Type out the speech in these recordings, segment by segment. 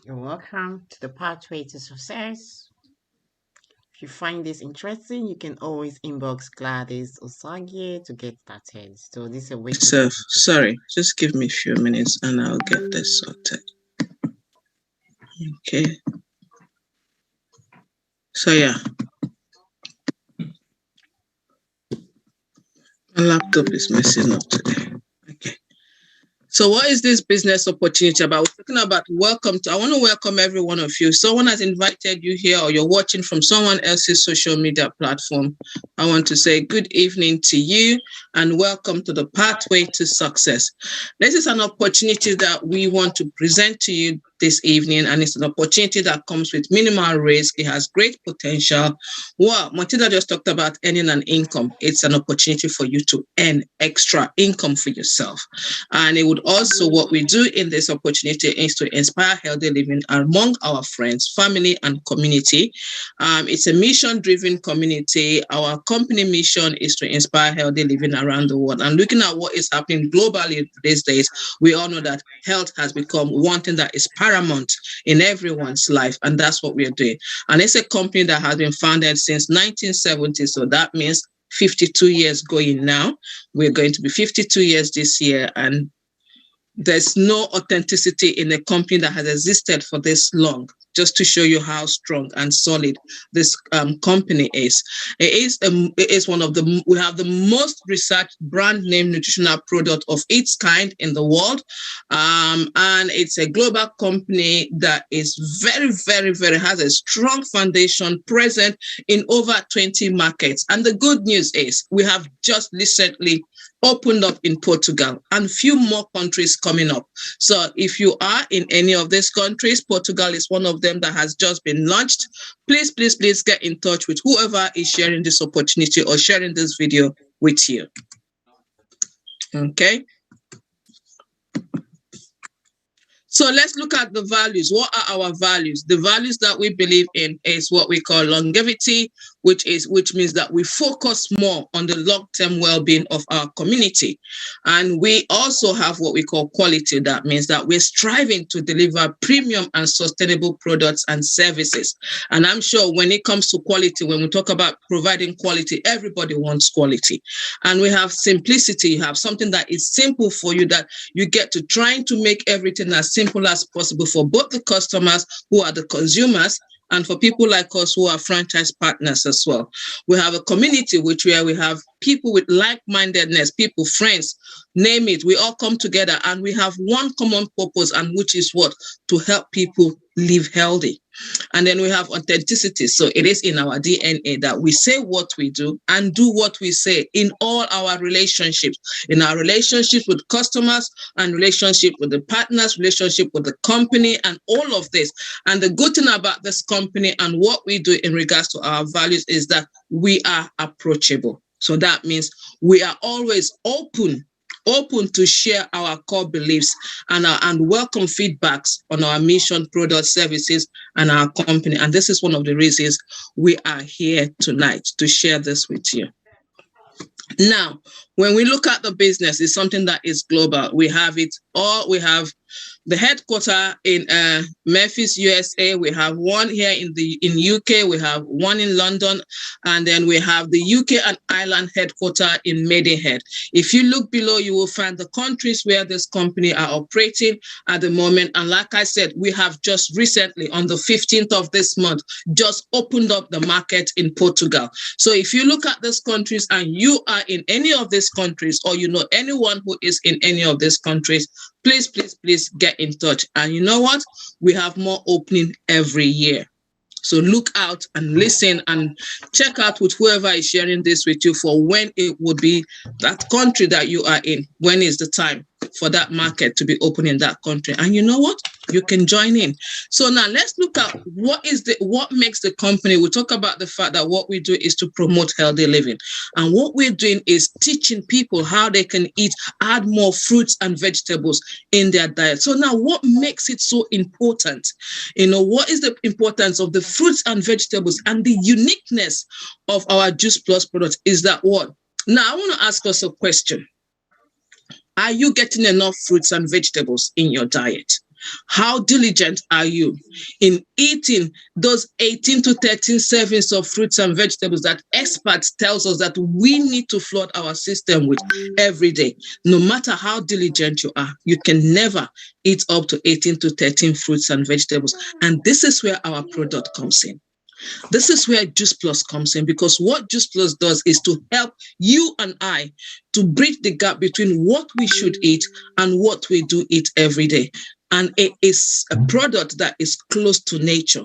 You're welcome to the Pathway to Success. If you find this interesting, you can always inbox Gladys Osagie to get started. So this is a way to sorry, just give me a few minutes and I'll get this sorted. Okay. So yeah. My laptop is messing up today. Okay. So what is this business opportunity about? We're talking about I want to welcome every one of you. Someone has invited you here or you're watching from someone else's social media platform. I want to say good evening to you and welcome to the Pathway to Success. This is an opportunity that we want to present to you this evening, and it's an opportunity that comes with minimal risk. It has great potential. Well, Matilda just talked about earning an income. It's an opportunity for you to earn extra income for yourself. And it would also, what we do in this opportunity is to inspire healthy living among our friends, family, and community. It's a mission-driven community. Our company mission is to inspire healthy living around the world. And looking at what is happening globally these days, we all know that health has become one thing that is paramount in everyone's life, and that's what we are doing. And it's a company that has been founded since 1970, so that means 52 years going now. We're going to be 52 years this year, and there's no authenticity in a company that has existed for this long, just to show you how strong and solid this company is. It is one of the, we have the most researched brand name nutritional product of its kind in the world. And it's a global company that is very, very, very, has a strong foundation present in over 20 markets. And the good news is we have just recently opened up in Portugal and few more countries coming up. So if you are in any of these countries, Portugal is one of them that has just been launched. Please, please, please get in touch with whoever is sharing this opportunity or sharing this video with you. Okay. So let's look at the values. What are our values? The values that we believe in is what we call longevity, which means that we focus more on the long-term well-being of our community. And we also have what we call quality. That means that we're striving to deliver premium and sustainable products and services. And I'm sure when it comes to quality, when we talk about providing quality, everybody wants quality. And we have simplicity. You have something that is simple for you, that you get to trying to make everything as simple as possible for both the customers who are the consumers and for people like us who are franchise partners as well. We have a community where we have people with like-mindedness, people, friends, name it. We all come together and we have one common purpose, and which is what? To help people live healthy. And then we have authenticity. So it is in our DNA that we say what we do and do what we say in all our relationships, in our relationships with customers and relationship with the partners, relationship with the company, and all of this. And the good thing about this company and what we do in regards to our values is that we are approachable. So that means we are always open to share our core beliefs and welcome feedbacks on our mission, product, services, and our company. And this is one of the reasons we are here tonight, to share this with you. Now, when we look at the business, it's something that is global. We have it all. We have the headquarters in Memphis, USA. We have one here in UK. We have one in London, and then we have the UK and Ireland headquarters in Maidenhead. If you look below, you will find the countries where this company are operating at the moment. And like I said, we have just recently, on the 15th of this month, just opened up the market in Portugal. So if you look at these countries and you are in any of these countries, or you know anyone who is in any of these countries, please, please, please get in touch. And you know what? We have more opening every year. So look out and listen and check out with whoever is sharing this with you for when it would be that country that you are in. When is the time for that market to be open in that country? And you know what? You can join in. So now let's look at what makes the company. We talk about the fact that what we do is to promote healthy living. And what we're doing is teaching people how they can add more fruits and vegetables in their diet. So now what makes it so important? You know, what is the importance of the fruits and vegetables and the uniqueness of our Juice Plus product is that what? Now I want to ask us a question. Are you getting enough fruits and vegetables in your diet? How diligent are you in eating those 18 to 13 servings of fruits and vegetables that experts tells us that we need to flood our system with every day? No matter how diligent you are, you can never eat up to 18 to 13 fruits and vegetables. And this is where our product comes in. This is where Juice Plus comes in, because what Juice Plus does is to help you and I to bridge the gap between what we should eat and what we do eat every day. And it is a product that is close to nature.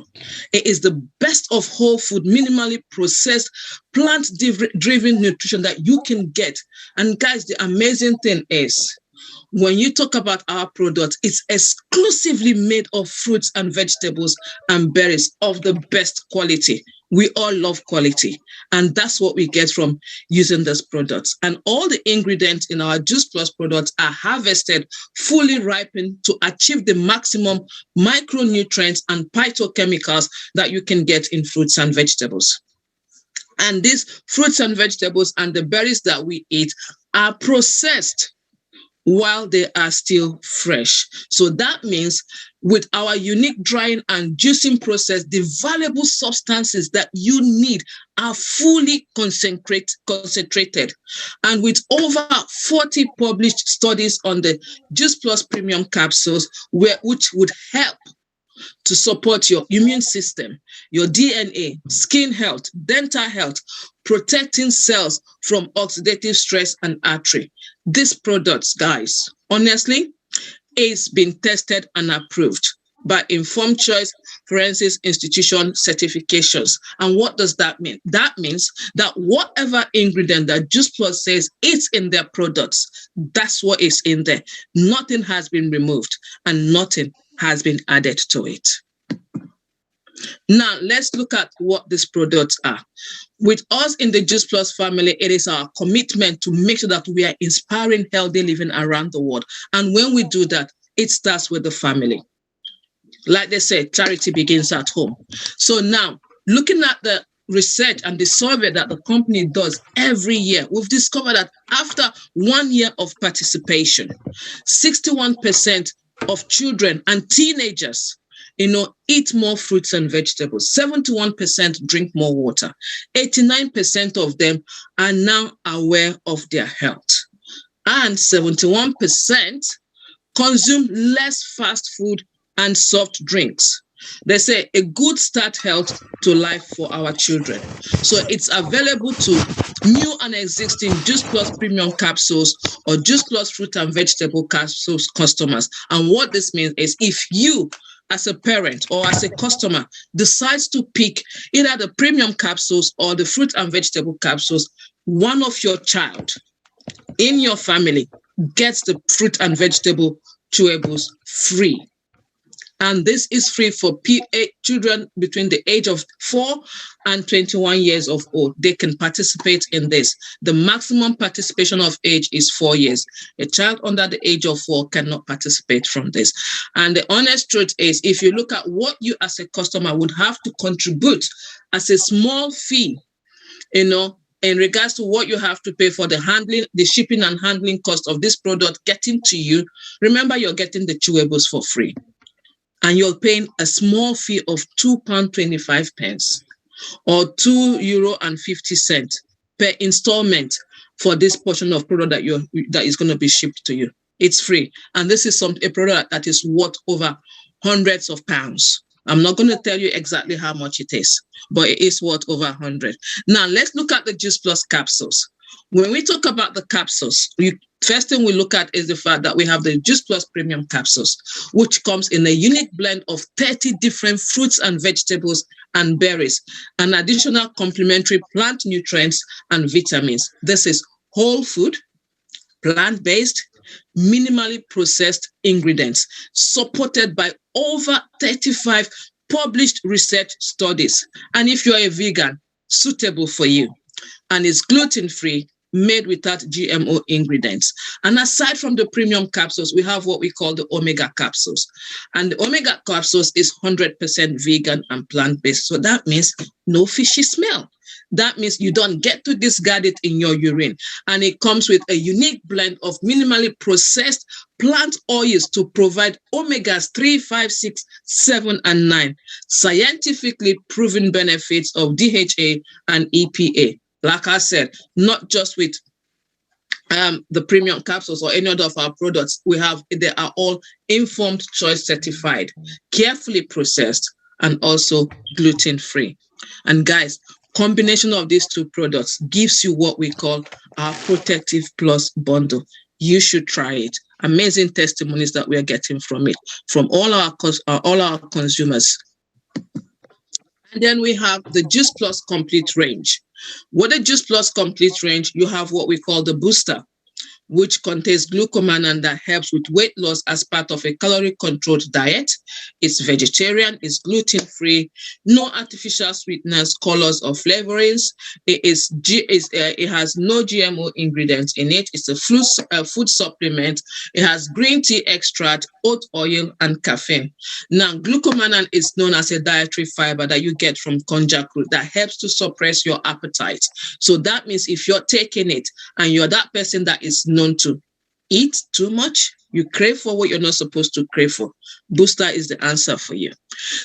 It is the best of whole food, minimally processed, plant-driven nutrition that you can get. And guys, the amazing thing is, when you talk about our product, it's exclusively made of fruits and vegetables and berries of the best quality. We all love quality, and that's what we get from using these products. And all the ingredients in our Juice Plus products are harvested, fully ripened to achieve the maximum micronutrients and phytochemicals that you can get in fruits and vegetables. And these fruits and vegetables and the berries that we eat are processed while they are still fresh. So that means with our unique drying and juicing process, the valuable substances that you need are fully concentrated. And with over 40 published studies on the Juice Plus Premium Capsules, which would help to support your immune system, your DNA, skin health, dental health, protecting cells from oxidative stress and artery. These products, guys, honestly, is been tested and approved by Informed Choice Forensics Institution certifications. And what does that mean? That means that whatever ingredient that Juice Plus says is in their products, that's what is in there. Nothing has been removed and nothing has been added to it. Now, let's look at what these products are. With us in the Juice Plus family, it is our commitment to make sure that we are inspiring healthy living around the world. And when we do that, it starts with the family. Like they say, charity begins at home. So now, looking at the research and the survey that the company does every year, we've discovered that after 1 year of participation, 61% of children and teenagers eat more fruits and vegetables. 71% drink more water. 89% of them are now aware of their health. And 71% consume less fast food and soft drinks. They say a good start health to life for our children. So it's available to new and existing Juice Plus Premium Capsules or Juice Plus Fruit and Vegetable Capsules customers. And what this means is if you, as a parent or as a customer, decides to pick either the premium capsules or the fruit and vegetable capsules, one of your child in your family gets the fruit and vegetable chewables free. And this is free for children between the age of 4 and 21 years of old. They can participate in this. The maximum participation of age is 4 years. A child under the age of 4 cannot participate from this. And the honest truth is, if you look at what you as a customer would have to contribute as a small fee, in regards to what you have to pay for the handling, the shipping and handling cost of this product getting to you, remember you're getting the chewables for free. And you're paying a small fee of £2.25 or €2.50 per installment for this portion of product that is going to be shipped to you. It's free. And this is a product that is worth over hundreds of pounds. I'm not going to tell you exactly how much it is, but it is worth over 100. Now, let's look at the Juice Plus capsules. When we talk about the capsules, first thing we look at is the fact that we have the Juice Plus Premium Capsules, which comes in a unique blend of 30 different fruits and vegetables and berries, and additional complementary plant nutrients and vitamins. This is whole food, plant-based, minimally processed ingredients, supported by over 35 published research studies. And if you're a vegan, suitable for you. And it's gluten-free, made without GMO ingredients. And aside from the premium capsules, we have what we call the omega capsules. And the omega capsules is 100% vegan and plant-based. So that means no fishy smell. That means you don't get to discard it in your urine. And it comes with a unique blend of minimally processed plant oils to provide omegas 3, 5, 6, 7, and 9. Scientifically proven benefits of DHA and EPA. Like I said, not just with the premium capsules or any other of our products, they are all informed choice certified, carefully processed, and also gluten-free. And guys, combination of these two products gives you what we call our Protective Plus bundle. You should try it. Amazing testimonies that we are getting from it, from all our consumers. And then we have the Juice Plus Complete Range. With the Juice Plus Complete Range, you have what we call the booster, which contains glucomannan that helps with weight loss as part of a calorie-controlled diet. It's vegetarian, it's gluten-free, no artificial sweeteners, colors, or flavorings. It has no GMO ingredients in it. It's a food supplement. It has green tea extract, oat oil, and caffeine. Now, glucomannan is known as a dietary fiber that you get from konjac root that helps to suppress your appetite. So that means if you're taking it and you're that person that is known to eat too much, you crave for what you're not supposed to crave for, booster is the answer for you.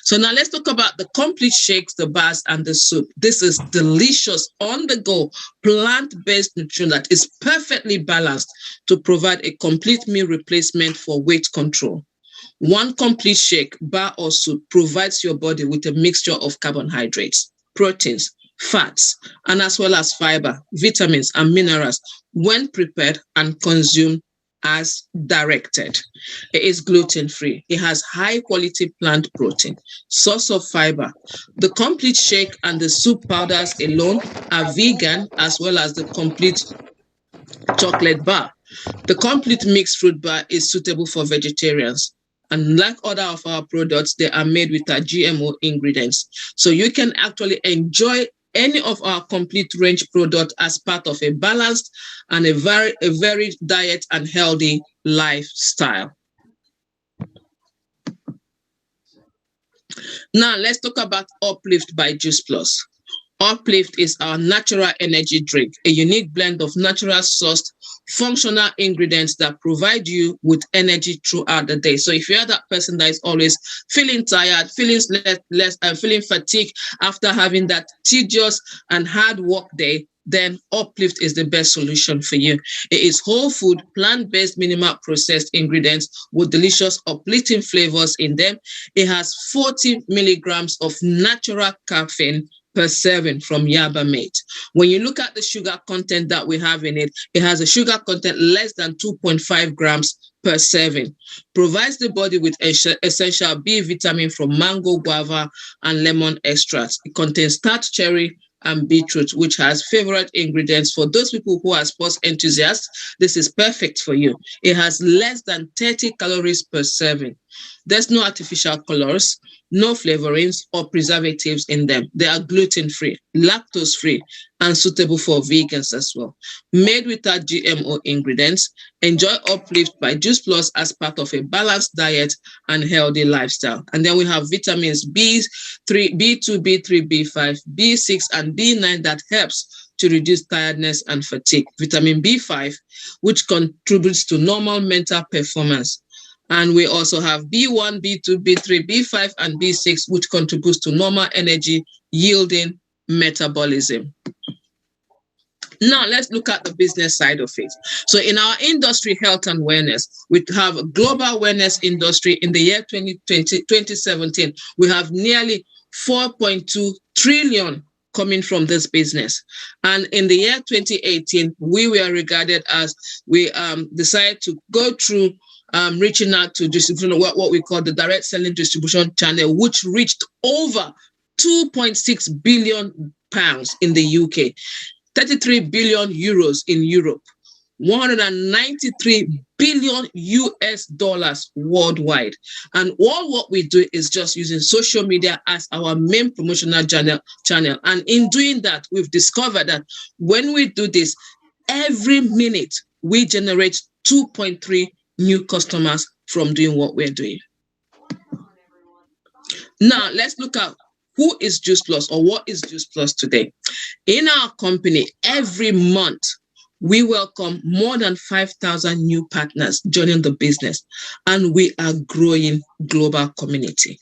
So now let's talk about the complete shakes, the bars, and the soup. This is delicious on-the-go plant-based nutrition that is perfectly balanced to provide a complete meal replacement for weight control. One complete shake, bar, or soup provides your body with a mixture of carbohydrates, proteins, fats, and as well as fiber, vitamins, and minerals when prepared and consumed as directed. It is gluten-free. It has high-quality plant protein, source of fiber. The complete shake and the soup powders alone are vegan, as well as the complete chocolate bar. The complete mixed fruit bar is suitable for vegetarians. And like other of our products, they are made with our GMO ingredients. So you can actually enjoy any of our complete range product as part of a balanced and a very diet and healthy lifestyle. Now let's talk about Uplift by Juice Plus. Uplift is our natural energy drink, a unique blend of natural sourced functional ingredients that provide you with energy throughout the day. So if you're that person that is always feeling tired, feeling feeling fatigued after having that tedious and hard work day, then Uplift is the best solution for you. It is whole food, plant-based, minimal processed ingredients with delicious uplifting flavors in them. It has 40 milligrams of natural caffeine per serving from Yerba Mate. When you look at the sugar content that we have in it, it has a sugar content less than 2.5 grams per serving. Provides the body with essential B vitamin from mango, guava, and lemon extracts. It contains tart cherry and beetroot, which has favorite ingredients for those people who are sports enthusiasts. This is perfect for you. It has less than 30 calories per serving. There's no artificial colors, no flavorings or preservatives in them. They are gluten-free, lactose-free, and suitable for vegans as well. Made without GMO ingredients, enjoy Uplift by Juice Plus as part of a balanced diet and healthy lifestyle. And then we have vitamins B3, B2, B3, B5, B6, and B9 that helps to reduce tiredness and fatigue. Vitamin B5, which contributes to normal mental performance. And we also have B1, B2, B3, B5, and B6, which contributes to normal energy yielding metabolism. Now, let's look at the business side of it. So in our industry, health and wellness, we have a global wellness industry. In the year 2017, we have nearly 4.2 trillion coming from this business. And in the year 2018, we were regarded as, we decided to go through reaching out to distribution, what we call the direct selling distribution channel, which reached over 2.6 billion pounds in the UK, 33 billion euros in Europe, 193 billion US dollars worldwide. And all what we do is just using social media as our main promotional channel. And in doing that, we've discovered that when we do this, every minute we generate 2.3 new customers from doing what we're doing. Now, let's look at who is Juice Plus or what is Juice Plus today? In our company, every month, we welcome more than 5,000 new partners joining the business, and we are growing global community.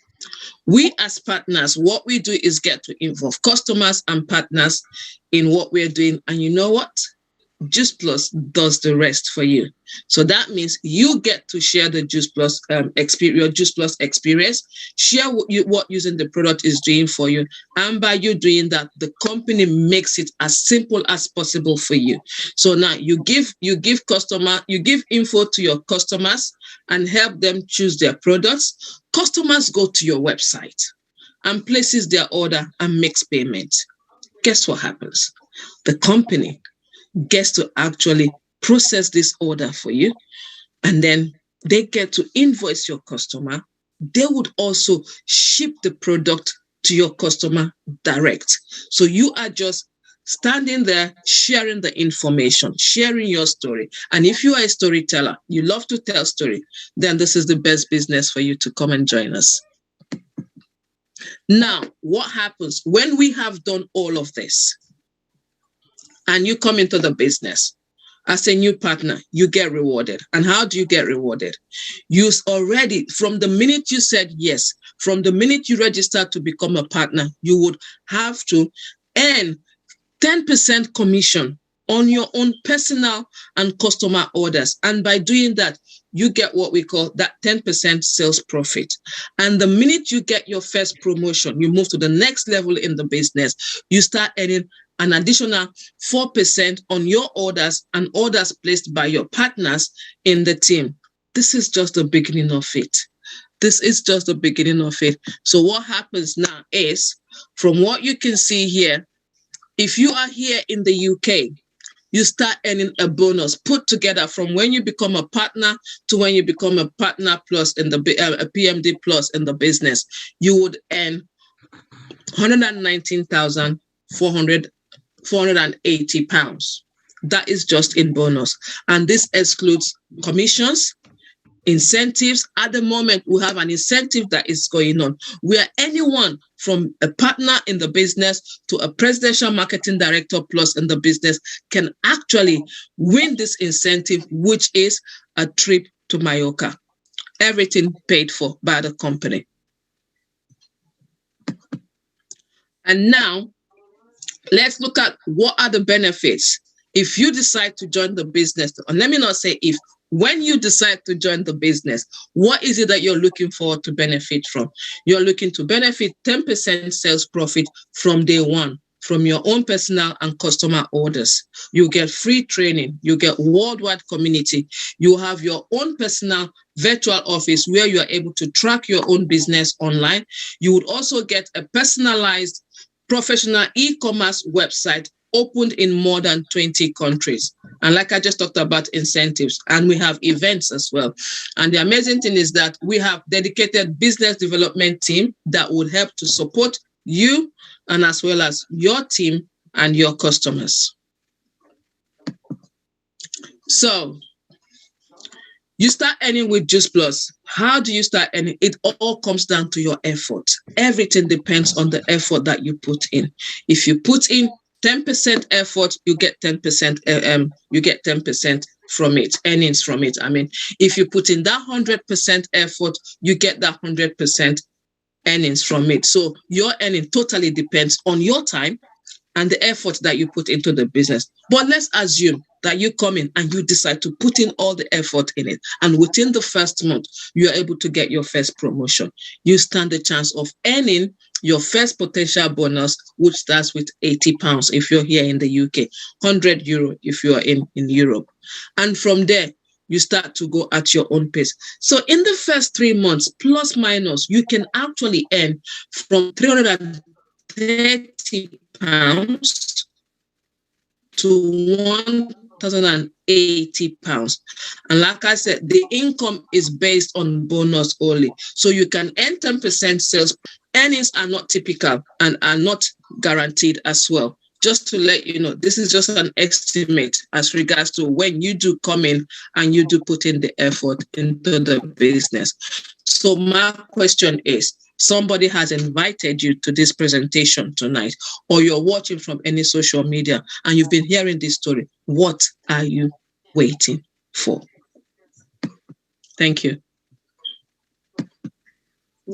We as partners, what we do is get to involve customers and partners in what we're doing. And you know what? Juice Plus does the rest for you. So that means you get to share the Juice Plus experience, your Juice Plus experience, share what using the product is doing for you. And by you doing that, the company makes it as simple as possible for you. So now you give info to your customers and help them choose their products. Customers go to your website and places their order and makes payment. Guess what happens? The company gets to actually process this order for you, and then they get to invoice your customer. They would also ship the product to your customer direct. So you are just standing there, sharing the information, sharing your story. And if you are a storyteller, you love to tell story, then this is the best business for you to come and join us. Now, what happens when we have done all of this and you come into the business? As a new partner, you get rewarded. And how do you get rewarded? You already, from the minute you said yes, from the minute you registered to become a partner, you would have to earn 10% commission on your own personal and customer orders. And by doing that, you get what we call that 10% sales profit. And the minute you get your first promotion, you move to the next level in the business, you start earning an additional 4% on your orders and orders placed by your partners in the team. This is just the beginning of it. This is just the beginning of it. So what happens now is, from what you can see here, if you are here in the UK, you start earning a bonus put together from when you become a partner to when you become a partner plus in the a PMD plus in the business. You would earn 119,480 pounds. That is just in bonus. And this excludes commissions, incentives. At the moment, we have an incentive that is going on where anyone from a partner in the business to a presidential marketing director plus in the business can actually win this incentive, which is a trip to Mallorca. Everything paid for by the company. And now, let's look at what are the benefits if you decide to join the business. And let me not say if. When you decide to join the business, what is it that you're looking forward to benefit from? You're looking to benefit 10% sales profit from day one, from your own personal and customer orders. You get free training. You get worldwide community. You have your own personal virtual office where you are able to track your own business online. You would also get a personalized professional e-commerce website opened in more than 20 countries. And like I just talked about incentives, and we have events as well. And the amazing thing is that we have dedicated business development team that would help to support you and as well as your team and your customers. So you start earning with Juice Plus. How do you start earning? It all comes down to your effort. Everything depends on the effort that you put in. If you put in 10% effort, you get 10%. You get 10% from it, earnings from it. I mean, if you put in that 100% effort, you get that 100% earnings from it. So your earning totally depends on your time and the effort that you put into the business. But let's assume that you come in and you decide to put in all the effort in it, and within the first month, you are able to get your first promotion. You stand the chance of earning your first potential bonus, which starts with 80 pounds if you're here in the UK, 100 euro if you are in Europe. And from there, you start to go at your own pace. So in the first 3 months, plus minus, you can actually earn from 330 pounds to 1,080 pounds. And like I said, the income is based on bonus only. So you can earn 10% sales. Earnings are not typical and are not guaranteed as well. Just to let you know, this is just an estimate as regards to when you do come in and you do put in the effort into the business. So my question is, Somebody has invited you to this presentation tonight, or you're watching from any social media and you've been hearing this story. What are you waiting for? Thank you.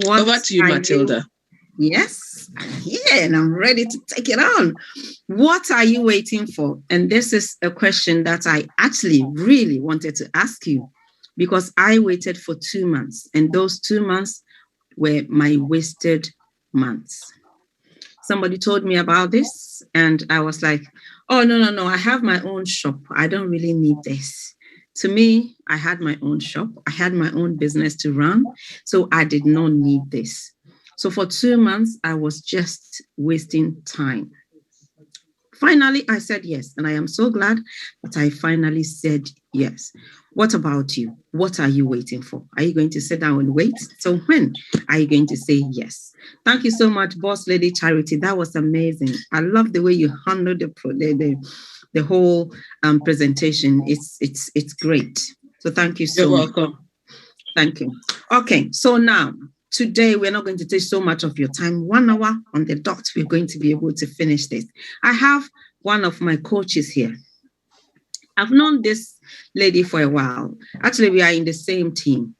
Over to you, Matilda. Yes, I'm here and I'm ready to take it on. What are you waiting for? And this is a question that I actually really wanted to ask you, because I waited for 2 months, and those 2 months were my wasted months. Somebody told me about this and I was like, oh, no, I have my own shop. I don't really need this. To me, I had my own shop. I had my own business to run. So I did not need this. So for 2 months, I was just wasting time. Finally, I said yes. And I am so glad that I finally said yes. What about you? What are you waiting for? Are you going to sit down and wait? So when are you going to say yes? Thank you so much, Boss Lady Charity. That was amazing. I love the way you handled the whole presentation. It's great. So thank you so much. You're welcome. Thank you. Okay, so now, today, we're not going to take so much of your time. 1 hour on the dot, we're going to be able to finish this. I have one of my coaches here. I've known this lady for a while. Actually, we are in the same team.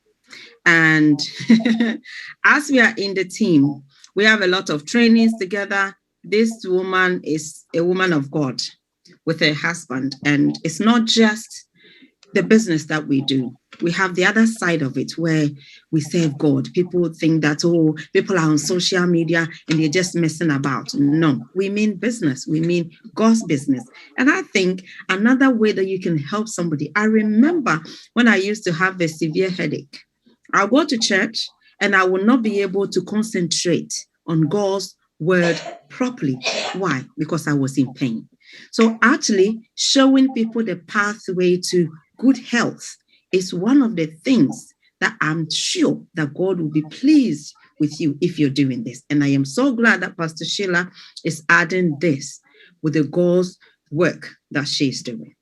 And as we are in the team, we have a lot of trainings together. This woman is a woman of God with her husband. And it's not just the business that we do. We have the other side of it where we serve God. People think that, oh, people are on social media and they're just messing about. No, we mean business. We mean God's business. And I think another way that you can help somebody, I remember when I used to have a severe headache, I'll go to church and I will not be able to concentrate on God's word properly. Why? Because I was in pain. So actually showing people the pathway to good health is one of the things that I'm sure that God will be pleased with you if you're doing this. And I am so glad that Pastor Sheila is adding this with the God's work that she's doing.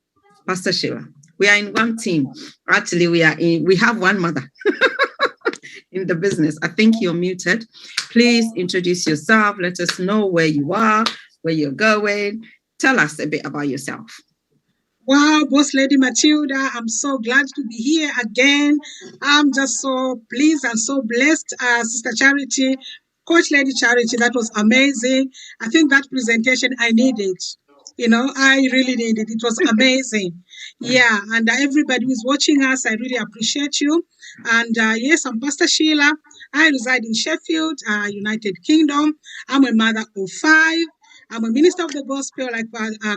Pastor Sheila, we are in one team. Actually, we have one mother in the business. I think you're muted. Please introduce yourself. Let us know where you are, where you're going. Tell us a bit about yourself. Wow, Boss Lady Matilda, I'm so glad to be here again. I'm just so pleased and so blessed. Sister Charity, Coach Lady Charity, that was amazing. I think that presentation I needed. I really needed it. It was amazing. Yeah, and everybody who's watching us, I really appreciate you. And yes, I'm Pastor Sheila. I reside in Sheffield, United Kingdom. I'm a mother of 5. I'm a minister of the gospel, like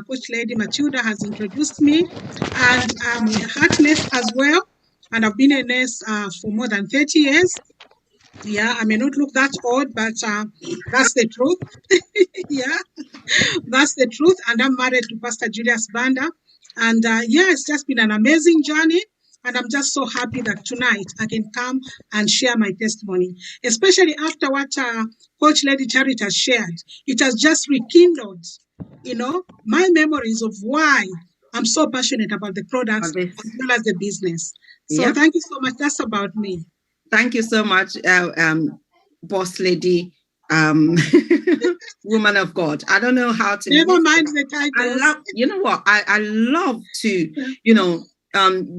Coach Lady Matilda has introduced me, and I'm a heart nurse as well. And I've been a nurse for more than 30 years. Yeah, I may not look that old, but that's the truth. Yeah, that's the truth. And I'm married to Pastor Julius Banda. And it's just been an amazing journey. And I'm just so happy that tonight I can come and share my testimony, especially after what Coach Lady Charity has shared. It has just rekindled, my memories of why I'm so passionate about the products as well as the business. So Thank you so much. That's about me. Thank you so much, Boss Lady, woman of God. I don't know how to. Never mind the title. You know what? I love to,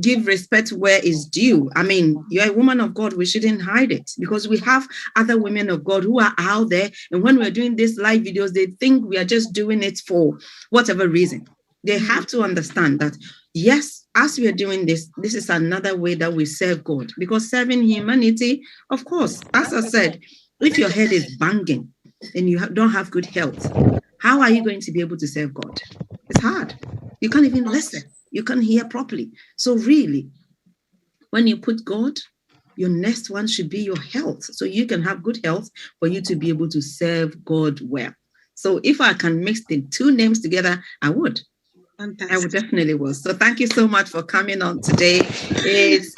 give respect where it's due. I mean, you're a woman of God. We shouldn't hide it, because we have other women of God who are out there. And when we're doing these live videos, they think we are just doing it for whatever reason. They have to understand that, yes, as we are doing this, this is another way that we serve God. Because serving humanity, of course, as I said, if your head is banging and you don't have good health, how are you going to be able to serve God? It's hard. You can't even listen. You can't hear properly. So really, when you put God, your next one should be your health. So you can have good health for you to be able to serve God well. So if I can mix the two names together, I would. Fantastic. I would definitely will. So thank you so much for coming on today. It's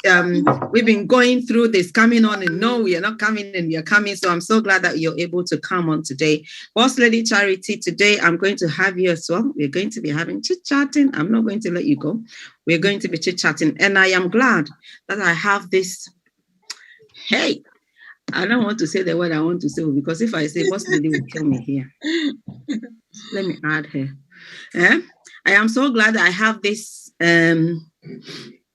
we've been going through this, coming on, and no, we are not coming and we are coming. So I'm so glad that you're able to come on today. Boss Lady Charity, today I'm going to have you as well. We're going to be having chit-chatting. I'm not going to let you go. We're going to be chit-chatting. And I am glad that I have this. Hey, I don't want to say the word I want to say because if I say boss lady will kill me here. Let me add her. I am so glad I have this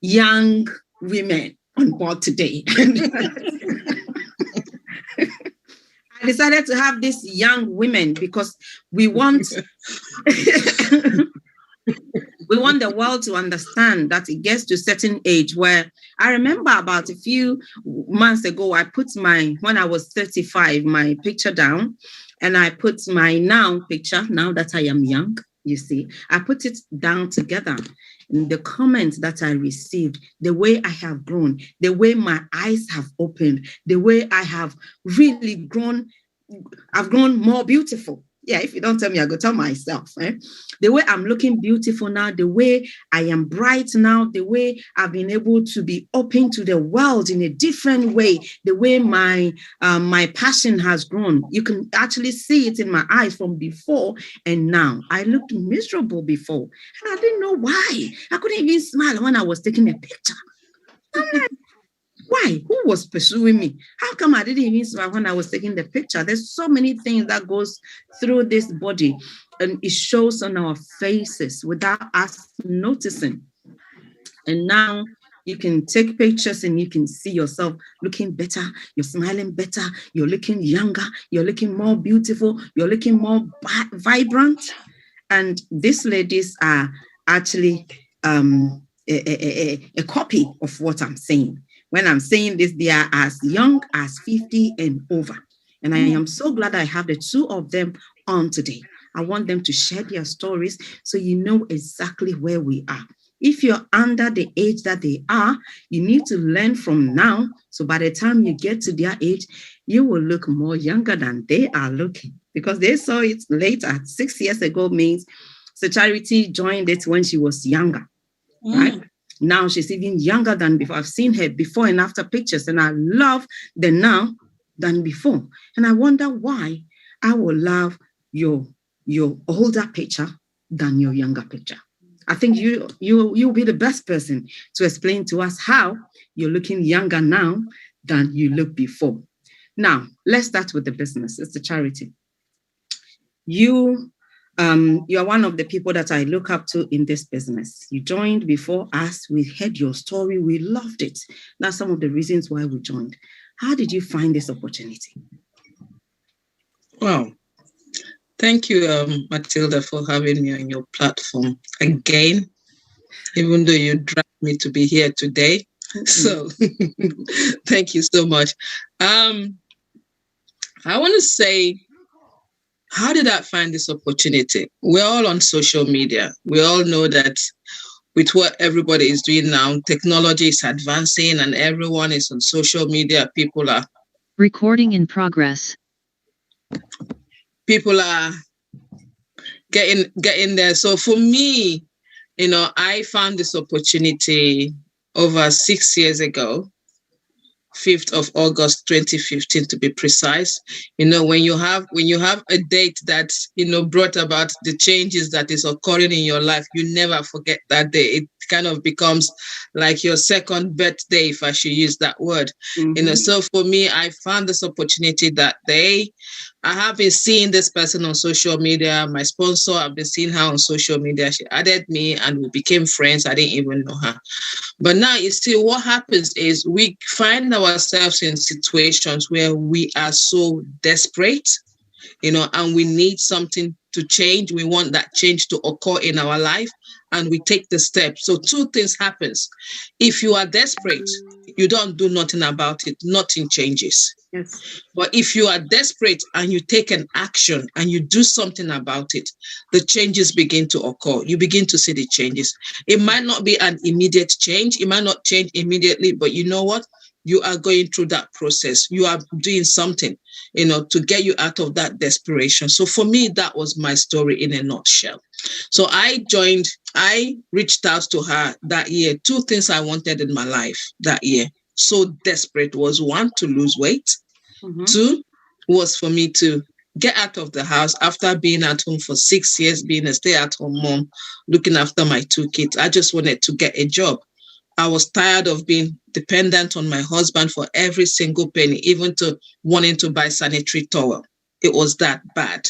young women on board today. I decided to have these young women because we want we want the world to understand that it gets to a certain age where I remember about a few months ago, I put when I was 35, my picture down, and I put my now picture, now that I am young, you see, I put it down together. In the comments that I received, the way I have grown, the way my eyes have opened, the way I have really grown, I've grown more beautiful. Yeah, if you don't tell me, I go tell myself. The way I'm looking beautiful now, the way I am bright now, the way I've been able to be open to the world in a different way, the way my passion has grown. You can actually see it in my eyes from before and now. I looked miserable before, and I didn't know why. I couldn't even smile when I was taking a picture. I'm like, why? Who was pursuing me? How come I didn't even smile when I was taking the picture? There's so many things that goes through this body, and it shows on our faces without us noticing. And now you can take pictures and you can see yourself looking better. You're smiling better. You're looking younger. You're looking more beautiful. You're looking more vibrant. And these ladies are actually a copy of what I'm saying. When I'm saying this, they are as young as 50 and over. And I am so glad I have the two of them on today. I want them to share their stories so you know exactly where we are. If you're under the age that they are, you need to learn from now. So by the time you get to their age, you will look more younger than they are looking, because they saw it later. 6 years ago means Sister Charity joined it when she was younger, right? Now she's even younger than before. I've seen her before and after pictures, and I love the now than before. And I wonder why I will love your older picture than your younger picture. I think you'll be the best person to explain to us how you're looking younger now than you looked before. Now, let's start with the business. It's the Charity. You are one of the people that I look up to in this business. You joined before us. We heard your story. We loved it. That's some of the reasons why we joined. How did you find this opportunity? Wow. Thank you, Matilda, for having me on your platform again, even though you dragged me to be here today. So thank you so much. I want to say, how did I find this opportunity? We're all on social media. We all know that with what everybody is doing now, technology is advancing and everyone is on social media. People are recording in progress. People are getting there. So for me, I found this opportunity over 6 years ago. 5th of August 2015 to be precise. When you have a date that brought about the changes that is occurring in your life, you never forget that day. It kind of becomes like your second birthday, if I should use that word. So for me, I found this opportunity that day. I have been seeing this person on social media. My sponsor, I've been seeing her on social media. She added me and we became friends. I didn't even know her. But now you see what happens is we find ourselves in situations where we are so desperate, and we need something to change. We want that change to occur in our life, and we take the step. So two things happens. If you are desperate, you don't do nothing about it. Nothing changes. Yes. But if you are desperate and you take an action and you do something about it, the changes begin to occur. You begin to see the changes. It might not be an immediate change. It might not change immediately, but you know what? You are going through that process. You are doing something, to get you out of that desperation. So for me, that was my story in a nutshell. So I reached out to her that year. Two things I wanted in my life that year. So desperate was, one, to lose weight. Two was for me to get out of the house after being at home for 6 years, being a stay-at-home mom, looking after my 2 kids. I just wanted to get a job. I was tired of being dependent on my husband for every single penny, even to wanting to buy sanitary towel. It was that bad.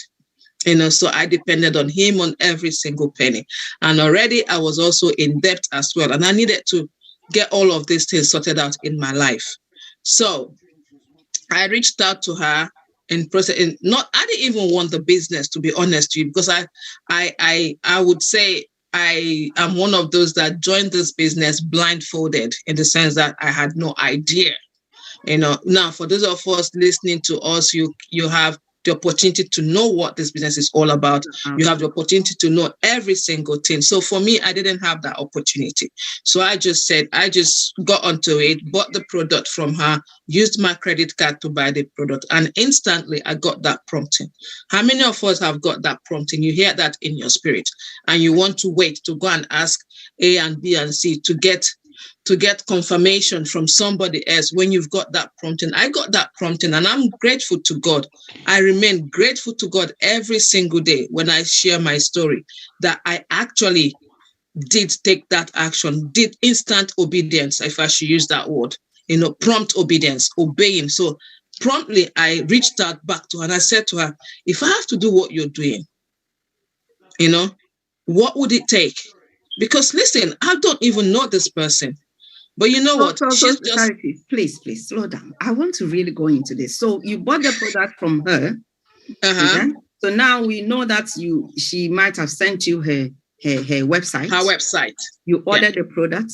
So I depended on him on every single penny. And already I was also in debt as well. And I needed to get all of these things sorted out in my life. So I reached out to her I didn't even want the business, to be honest with you, because I would say I am one of those that joined this business blindfolded, in the sense that I had no idea. Now for those of us listening to us, you have the opportunity to know what this business is all about. You have the opportunity to know every single thing. So for me, I didn't have that opportunity. So I just got onto it, bought the product from her, used my credit card to buy the product, and instantly I got that prompting. How many of us have got that prompting? You hear that in your spirit, and you want to wait to go and ask A and B and C to get confirmation from somebody else when you've got that prompting. I got that prompting, and I'm grateful to God. I remain grateful to God every single day when I share my story, that I actually did take that action, did instant obedience, if I should use that word, prompt obedience, obeying. So promptly I reached out back to her and I said to her, if I have to do what you're doing, what would it take? Because listen, I don't even know this person. But you know what? Please slow down. I want to really go into this. So you bought the product from her. Okay? So now we know that she might have sent you her website. Her website. You ordered the product.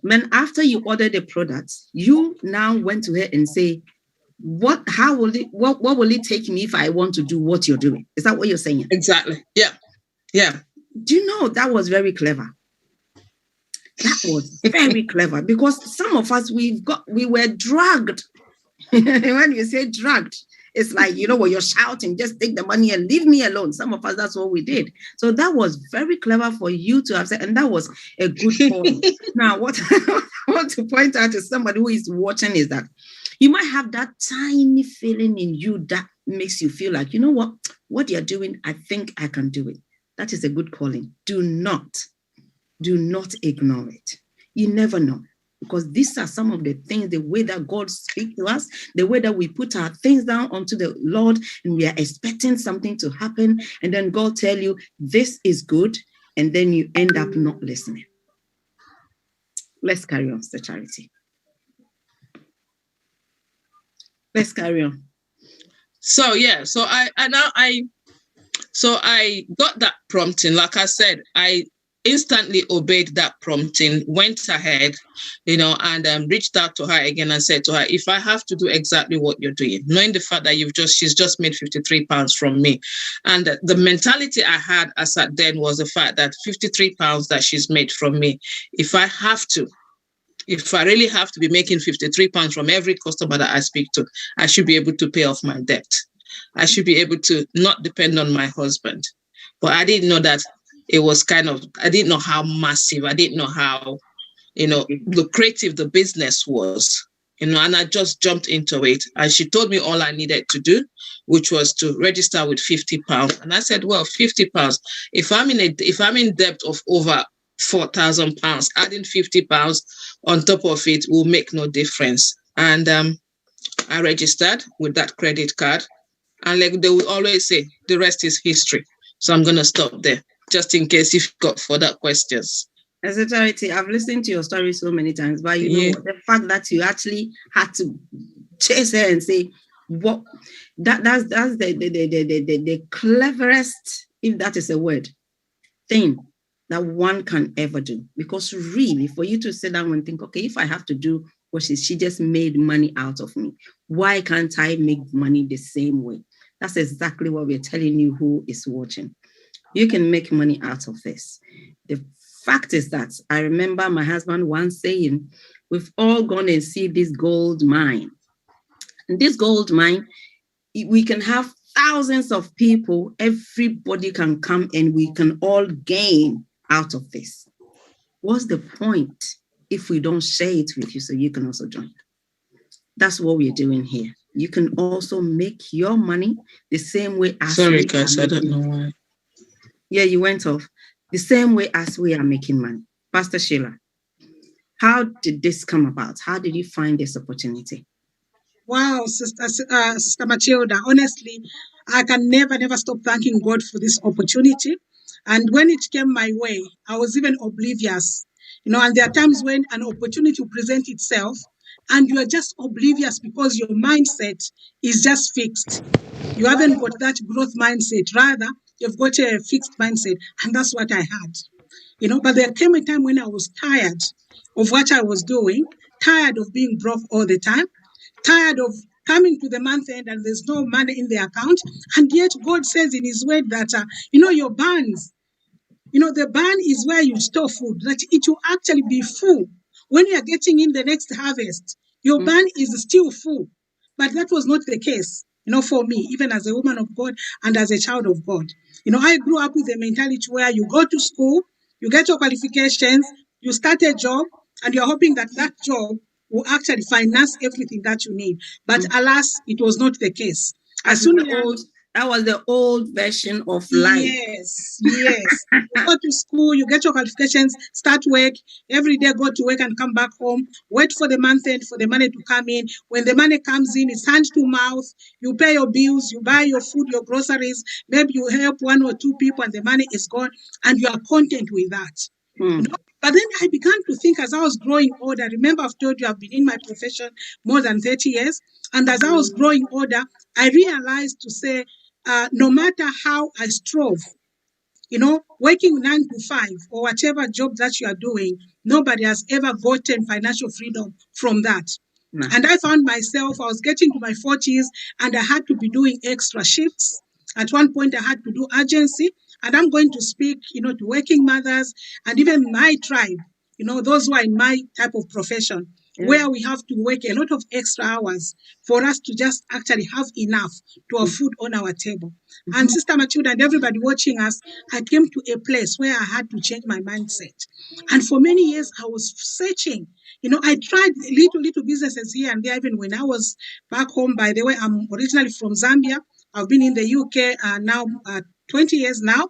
Then after you ordered the product, you now went to her and say, what will it take me if I want to do what you're doing? Is that what you're saying? Exactly. Yeah. Yeah. Do you know that was very clever? That was very clever, because some of us, we were dragged. When you say dragged, it's like, when you're shouting, just take the money and leave me alone. Some of us, that's what we did. So that was very clever for you to have said, and that was a good point. Now, what I want to point out to somebody who is watching is that you might have that tiny feeling in you that makes you feel like, what you're doing, I think I can do it. That is a good calling. Do not ignore it. You never know, because these are some of the things, the way that God speaks to us, the way that we put our things down onto the Lord, and we are expecting something to happen, and then God tell you this is good, and then you end up not listening. Let's carry on, Sister Charity. Let's carry on. So yeah, so I got that prompting. Like I said, I instantly obeyed that prompting, went ahead, and reached out to her again and said to her, if I have to do exactly what you're doing, knowing the fact that she's just made £53 from me. And the mentality I had as at then was the fact that £53 that she's made from me, if I really have to be making £53 from every customer that I speak to, I should be able to pay off my debt. I should be able to not depend on my husband. But I didn't know that it was I didn't know how massive, I didn't know how, lucrative the business was, and I just jumped into it. And she told me all I needed to do, which was to register with £50. And I said, well, £50, if I'm in debt of over £4,000, adding £50 on top of it will make no difference. And I registered with that credit card. And like they will always say, the rest is history. So I'm going to stop there, just in case you've got further questions. As a Charity, I've listened to your story so many times, but the fact that you actually had to chase her and say, what, that's the cleverest, if that is a word, thing that one can ever do. Because really, for you to sit down and think, okay, if I have to do what she just made money out of me, why can't I make money the same way? That's exactly what we're telling you who is watching. You can make money out of this. The fact is that I remember my husband once saying, we've all gone and see this gold mine. And this gold mine, we can have thousands of people, everybody can come and we can all gain out of this. What's the point if we don't share it with you so you can also join? That's what we're doing here. You can also make your money the same way as... Sorry, guys, I don't know why. Yeah, you went off. The same way as we are making money. Pastor Sheila. How did this come about? How did you find this opportunity? Wow, Sister Matilda, honestly, I can never stop thanking God for this opportunity. And when it came my way, I was even oblivious. And there are times when an opportunity will present itself and you are just oblivious because your mindset is just fixed. You haven't got that growth mindset. Rather, you've got a fixed mindset. And that's what I had. But there came a time when I was tired of what I was doing, tired of being broke all the time, tired of coming to the month end and there's no money in the account. And yet God says in his word that, your barns, the barn is where you store food, that it will actually be full. When you are getting in the next harvest, your barn is still full. But that was not the case, for me, even as a woman of God and as a child of God. I grew up with a mentality where you go to school, you get your qualifications, you start a job, and you're hoping that that job will actually finance everything that you need. But alas, it was not the case. That was the old version of life. Yes. You go to school, you get your qualifications, start work, every day go to work and come back home, wait for the month end for the money to come in. When the money comes in, it's hand to mouth. You pay your bills, you buy your food, your groceries, maybe you help one or two people and the money is gone and you are content with that. But then I began to think as I was growing older. Remember, I've told you I've been in my profession more than 30 years. And as I was growing older, I realized to say, no matter how I strove, working 9 to 5 or whatever job that you are doing, nobody has ever gotten financial freedom from that. No. And I found myself, I was getting to my 40s and I had to be doing extra shifts. At one point, I had to do agency. And I'm going to speak, to working mothers and even my tribe, those who are in my type of profession, where we have to work a lot of extra hours for us to just actually have enough to have food on our table. And Sister Matilda and everybody watching us, I came to a place where I had to change my mindset. And for many years, I was searching. I tried little businesses here and there, even when I was back home. By the way, I'm originally from Zambia. I've been in the UK now 20 years now.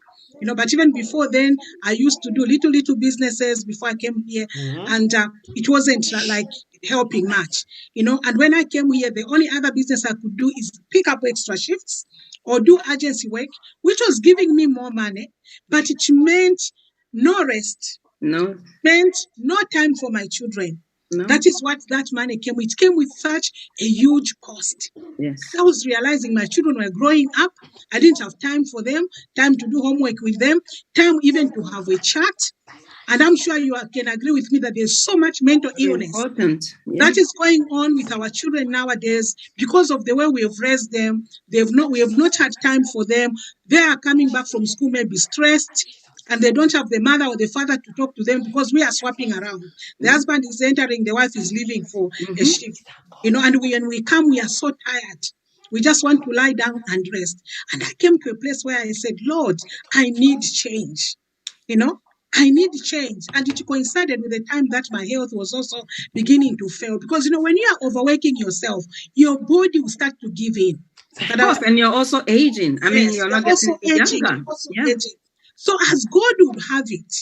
But even before then, I used to do little businesses before I came here. And it wasn't like helping much, And when I came here, the only other business I could do is pick up extra shifts or do agency work, which was giving me more money, but it meant no rest. No. Meant no time for my children. No. That is what that money came with. It came with such a huge cost. Yes. I was realizing my children were growing up. I didn't have time for them, time to do homework with them, time even to have a chat. And I'm sure you can agree with me that there's so much mental illness that is going on with our children nowadays because of the way we have raised them. We have not had time for them. They are coming back from school maybe stressed, and they don't have the mother or the father to talk to them because we are swapping around. The husband is entering, the wife is leaving for a shift. And when we come, we are so tired. We just want to lie down and rest. And I came to a place where I said, Lord, I need change. I need change. And it coincided with the time that my health was also beginning to fail. Because, when you are overworking yourself, your body will start to give in. Of course, and you're also aging. I mean, you're not getting younger. Aging. So as God would have it,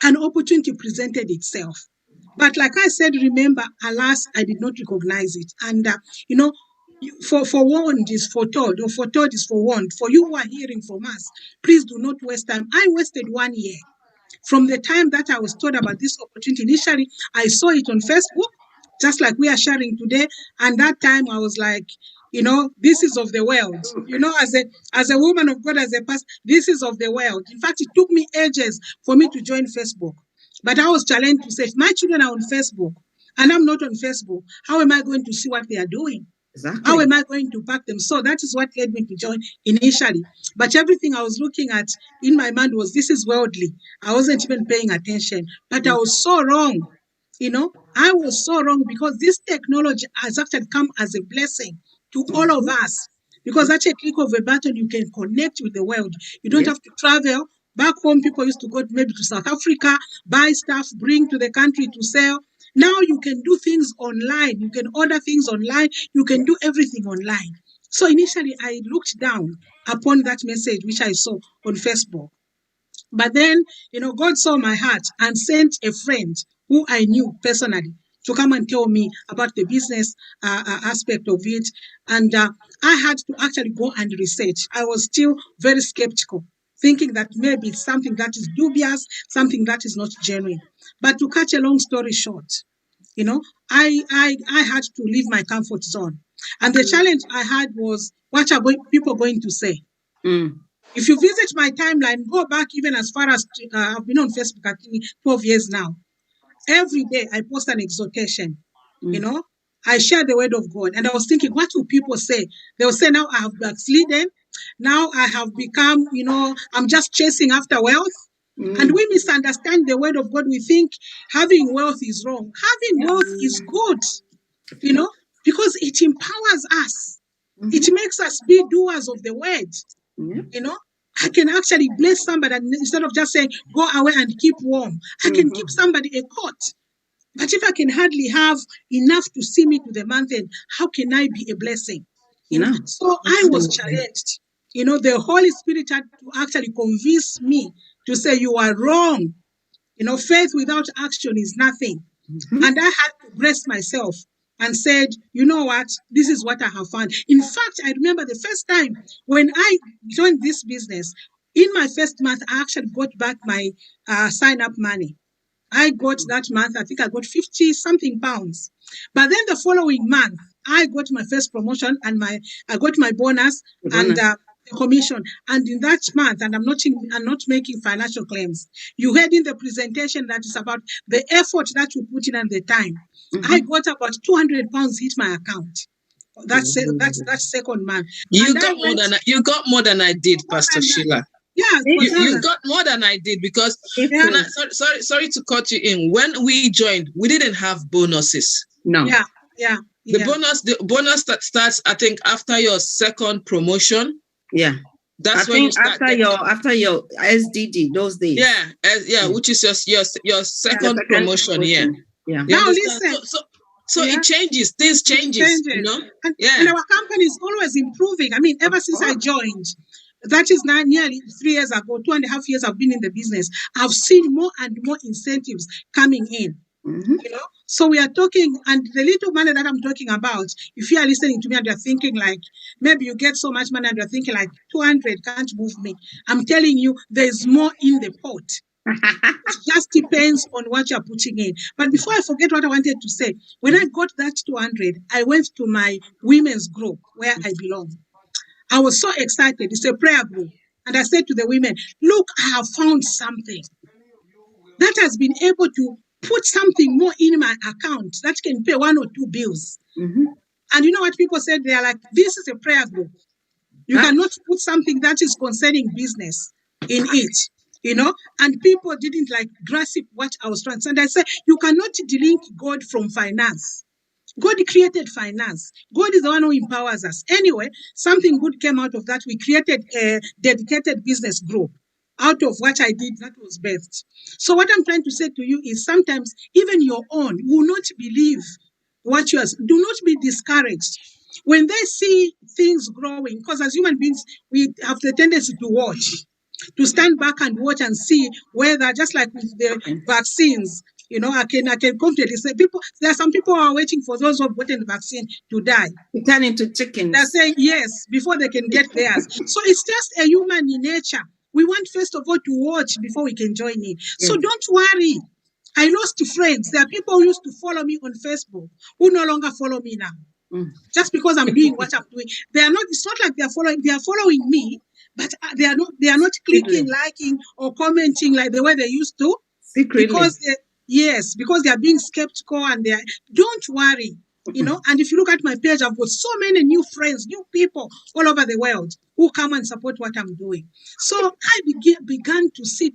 an opportunity presented itself. But like I said, remember, alas, I did not recognize it. And, for warned is foretold, or foretold is forewarned. For you who are hearing from us, please do not waste time. I wasted 1 year. From the time that I was told about this opportunity, initially, I saw it on Facebook, just like we are sharing today. And that time I was like, this is of the world. As a woman of God, as a pastor, this is of the world. In fact, it took me ages for me to join Facebook. But I was challenged to say, if my children are on Facebook and I'm not on Facebook, how am I going to see what they are doing? Exactly. How am I going to pack them? So that is what led me to join initially. But everything I was looking at in my mind was, this is worldly. I wasn't even paying attention. But I was so wrong. I was so wrong because this technology has actually come as a blessing to all of us. Because at a click of a button, you can connect with the world. You don't have to travel. Back home, people used to go maybe to South Africa, buy stuff, bring to the country to sell. Now you can do things online. You can order things online. You can do everything online. So initially, I looked down upon that message, which I saw on Facebook. But then, God saw my heart and sent a friend who I knew personally to come and tell me about the business aspect of it. And I had to actually go and research. I was still very skeptical, thinking that maybe it's something that is dubious, something that is not genuine. But to cut a long story short, I had to leave my comfort zone. And the challenge I had was, what are people going to say? If you visit my timeline, go back even as far as I've been on Facebook, I think 12 years now. Every day I post an exhortation, I share the word of God. And I was thinking, what will people say? They will say, now I have backslidden. Now I have become, I'm just chasing after wealth. And we misunderstand the word of God. We think having wealth is wrong. Having wealth is good, because it empowers us. It makes us be doers of the word. I can actually bless somebody, and instead of just saying, go away and keep warm, I can give somebody a coat. But if I can hardly have enough to see me to the month end, how can I be a blessing? So I was challenged. The Holy Spirit had to actually convince me to say, you are wrong. Faith without action is nothing. And I had to brace myself and said, you know what, this is what I have found. In fact, I remember the first time when I joined this business, in my first month, I actually got back my sign-up money. I got that month, I think I got 50 something pounds. But then the following month, I got my first promotion and I got my bonus and the commission. And in that month, and I'm not making financial claims. You heard in the presentation that is about the effort that you put in and the time. I got about 200 pounds hit my account. That's that second month. You got more than I did, Pastor Sheila. Yeah, you got more than I did, because sorry to cut you in. When we joined, we didn't have bonuses. No. Yeah. The bonus that starts, I think, after your second promotion. Yeah. That's when you start after your SDD those days. Yeah, which is your second promotion. Yeah. Now listen. So it changes. Things changes. And our company is always improving. I mean, ever since I joined. That is now nearly 3 years ago, 2.5 years I've been in the business. I've seen more and more incentives coming in. So we are talking, and the little money that I'm talking about, if you are listening to me and you're thinking like, maybe you get so much money and you're thinking like 200 can't move me. I'm telling you, there's more in the pot. It just depends on what you're putting in. But before I forget what I wanted to say, when I got that 200, I went to my women's group where I belong. I was so excited. It's a prayer group. And I said to the women, look, I have found something that has been able to put something more in my account that can pay 1 or 2 bills. And you know what people said? They are like, this is a prayer group. You cannot put something that is concerning business in it, and people didn't grasp what I was trying to say. And I said, you cannot delink God from finance. God created finance. God is the one who empowers us. Anyway, something good came out of that. We created a dedicated business group out of what I did that was best. So what I'm trying to say to you is sometimes even your own will not believe what you are. Do not be discouraged. When they see things growing, because as human beings, we have the tendency to watch, to stand back and watch and see whether, just like with the vaccines, I can confidently say there are some people who are waiting for those who have gotten the vaccine to die. To turn into chickens. They're saying yes before they can get theirs. So it's just a human nature. We want first of all to watch before we can join in. So don't worry. I lost friends. There are people who used to follow me on Facebook who no longer follow me now. Just because I'm doing what I'm doing. It's not like they are following me, but they are not clicking, liking, or commenting like the way they used to. Secretly. Because they are being skeptical and don't worry, and if you look at my page, I've got so many new friends, new people all over the world who come and support what I'm doing. So I began to say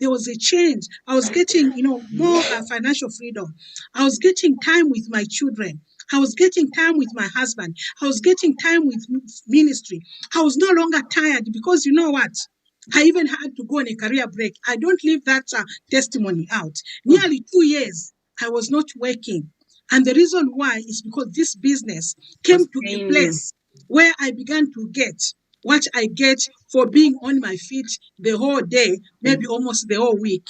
there was a change. I was getting, more financial freedom. I was getting time with my children. I was getting time with my husband. I was getting time with ministry. I was no longer tired because you know what? I even had to go on a career break. I don't leave that testimony out. Nearly 2 years, I was not working. And the reason why is because this business came to a place where I began to get what I get for being on my feet the whole day, maybe almost the whole week.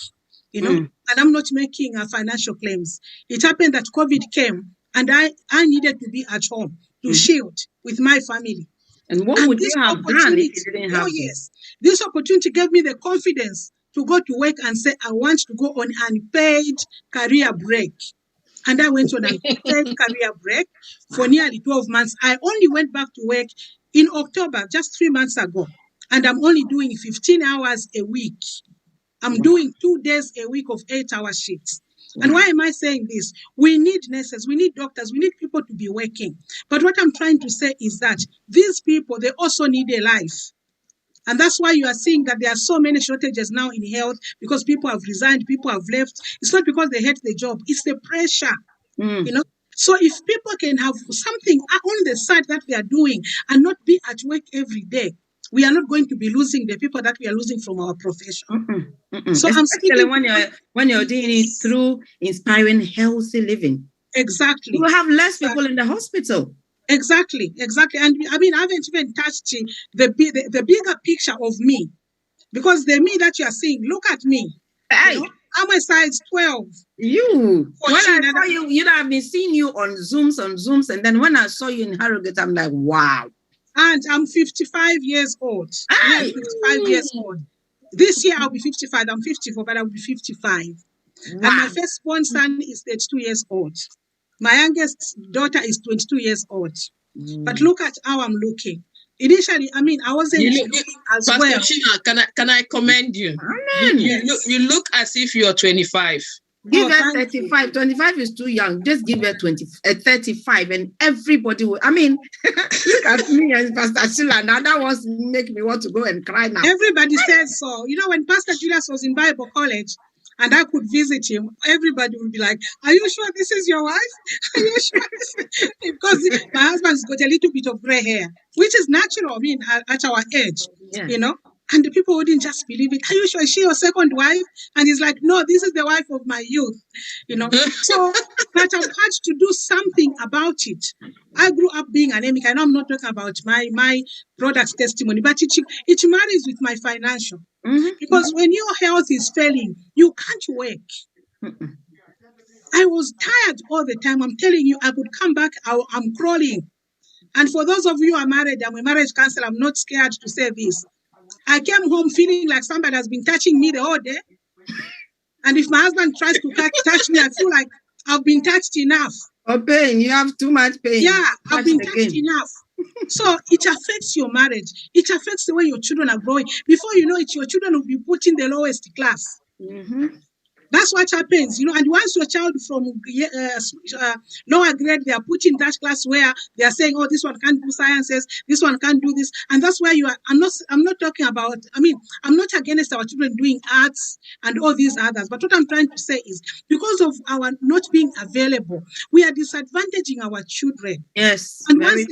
you know, and I'm not making financial claims. It happened that COVID came and I needed to be at home to shield with my family. And what would you have done if you didn't have yes, this opportunity gave me the confidence to go to work and say, I want to go on unpaid career break. And I went on a paid career break for nearly 12 months. I only went back to work in October, just 3 months ago. And I'm only doing 15 hours a week. I'm doing 2 days a week of 8-hour shifts. And why am I saying this? We need nurses, we need doctors, we need people to be working. But what I'm trying to say is that these people, they also need a life. And that's why you are seeing that there are so many shortages now in health, because people have resigned, people have left. It's not because they hate the job, it's the pressure, you know. So if people can have something on the side that they are doing and not be at work every day, we are not going to be losing the people that we are losing from our profession. So especially when you're doing it through inspiring healthy living. Exactly. You will have less people in the hospital. Exactly. And I mean, I haven't even touched the bigger picture of me, because the me that you are seeing, look at me. Hey. You know, I'm a size 12. When I saw you, I've been seeing you on Zooms, and then when I saw you in Harrogate, I'm like, wow. And I'm 55 years old. I'm 55 years old. This year I'll be 55. I'm 54, but I'll be 55. Wow. And my firstborn son is 32 years old. My youngest daughter is 22 years old. But look at how I'm looking. Initially, I mean, I wasn't looking as Pastor well. Sheila, can I commend you? You look as if you're 25. Give her 35. 25 is too young. Just give her 35, and everybody will. I mean, look at me and Pastor Sheila. Now that was make me want to go and cry now. Everybody says so. You know, when Pastor Julius was in Bible college and I could visit him, everybody would be like, "Are you sure this is your wife? Are you sure?" Because my husband's got a little bit of gray hair, which is natural. I mean, at our age, you know. And the people wouldn't just believe it. Are you sure? Is she your second wife? And he's like, no, this is the wife of my youth. You know. So, but I've had to do something about it. I grew up being anemic. I know I'm not talking about my product testimony, but it marries with my financial. Because when your health is failing, you can't work. I was tired all the time. I'm telling you, I could come back. I'm crawling. And for those of you who are married, I'm a marriage counselor. I'm not scared to say this. I came home feeling like somebody has been touching me the whole day. And if my husband tries to touch me, I feel like I've been touched enough. Oh, pain. You have too much pain. Yeah, I've been touched enough. So it affects your marriage. It affects the way your children are growing. Before you know it, your children will be put in the lowest class. That's what happens, you know. And once your child from lower grade, they are put in that class where they are saying, "Oh, this one can't do sciences, this one can't do this," and that's where you are. I'm not talking about. I mean, I'm not against our children doing arts and all these others. But what I'm trying to say is, because of our not being available, we are disadvantaging our children. Yes. And once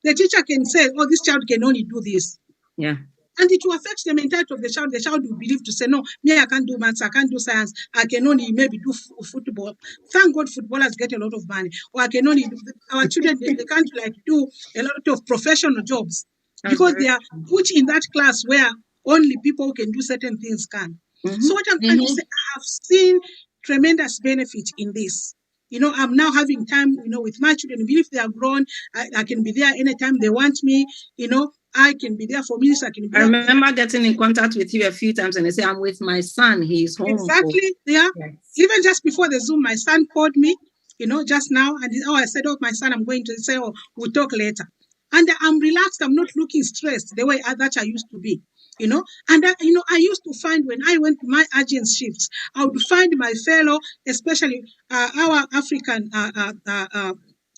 the teacher can say, "Oh, this child can only do this." Yeah. And it will affect the mentality of the child. The child will believe to say, no, me, I can't do maths, I can't do science, I can only maybe do football. Thank God footballers get a lot of money. Or I can only do, our children, they can't like do a lot of professional jobs. Because they are put in that class where only people who can do certain things can. So what I'm trying to say, I have seen tremendous benefit in this. You know, I'm now having time, you know, with my children. Even if they are grown, I can be there anytime they want me, you know. I can be there for minutes. I remember getting in contact with you a few times and they say, I'm with my son. He's home. Exactly. Yeah. Yes. Even just before the Zoom, my son called me, you know, just now. And I said, oh, my son, I'm going to say, oh, we'll talk later. And I'm relaxed. I'm not looking stressed the way that I used to be, you know. And, you know, I used to find when I went to my urgent shifts, I would find my fellow, especially our African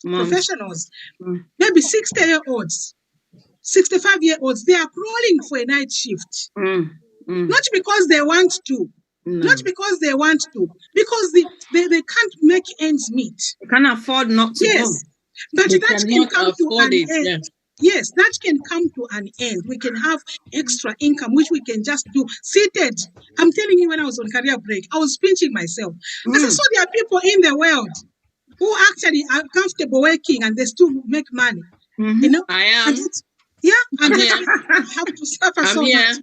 professionals, maybe 60-year-olds. 65-year-olds, they are crawling for a night shift. Not because they want to. Not because they want to. Because they can't make ends meet. They can't afford not to go. But that can come to an end. Yeah. Yes, that can come to an end. We can have extra income, which we can just do seated. I'm telling you, when I was on career break, I was pinching myself. I said, so there are people in the world who actually are comfortable working and they still make money. You know? I am. And I have to suffer so much.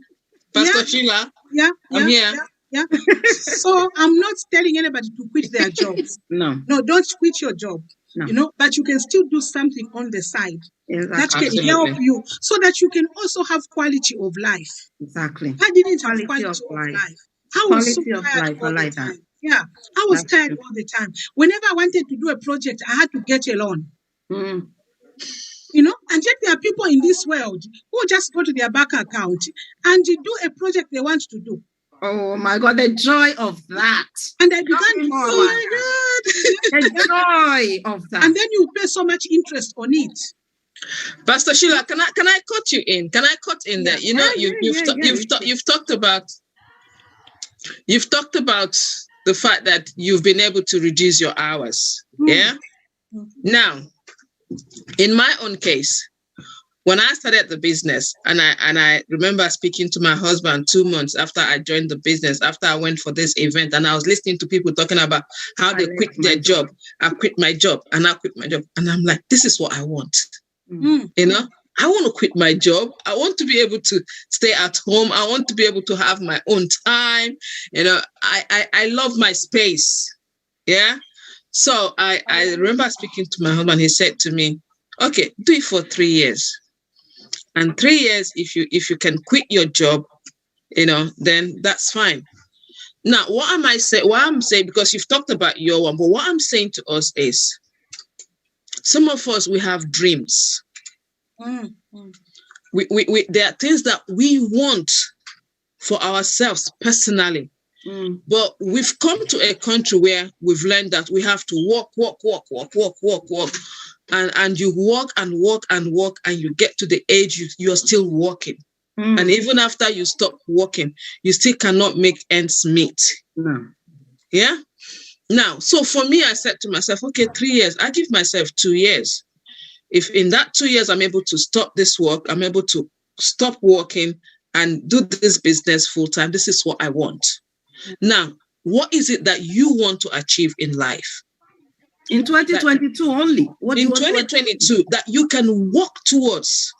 Pastor Sheila. Yeah. I'm here. Yeah. So I'm not telling anybody to quit their jobs. No. No, don't quit your job. No. But you can still do something on the side that Exactly. can help Absolutely. you so that you can also have quality of life. Exactly. I didn't have Quality quality of of life. life. I was so Quality of tired life. I all the like that. time. Yeah, I was That's tired true. all the time. Whenever I wanted to do a project, I had to get a loan. Mm. And yet there are people in this world who just go to their bank account and do a project they want to do. Oh my God, the joy of that. And I Tell began me to more see about that. The joy of that. and then you pay so much interest on it. Pastor Sheila, can I cut you in? Can I cut in there? You've talked about the fact that you've been able to reduce your hours. Yeah. Now, in my own case, when I started the business, and I remember speaking to my husband 2 months after I joined the business, after I went for this event, and I was listening to people talking about how they quit their job. I quit my job, and I quit my job, and I'm like, this is what I want. I want to quit my job. I want to be able to stay at home. I want to be able to have my own time. I love my space. Yeah. So I remember speaking to my husband. He said to me, okay, do it for 3 years. And 3 years, if you can quit your job, then that's fine. Now, what am I saying? What I'm saying, because you've talked about your one, but what I'm saying to us is, some of us, we have dreams. We there are things that we want for ourselves personally. But we've come to a country where we've learned that we have to walk. And you walk and walk and walk, and you get to the age you're still walking. And even after you stop walking, you still cannot make ends meet. No. Yeah. Now, so for me, I said to myself, okay, 3 years, I give myself 2 years. If in that 2 years, I'm able to stop this work, I'm able to stop working and do this business full time, this is what I want. Now, what is it that you want to achieve in life? In 2022 only. In 2022, that you can work towards.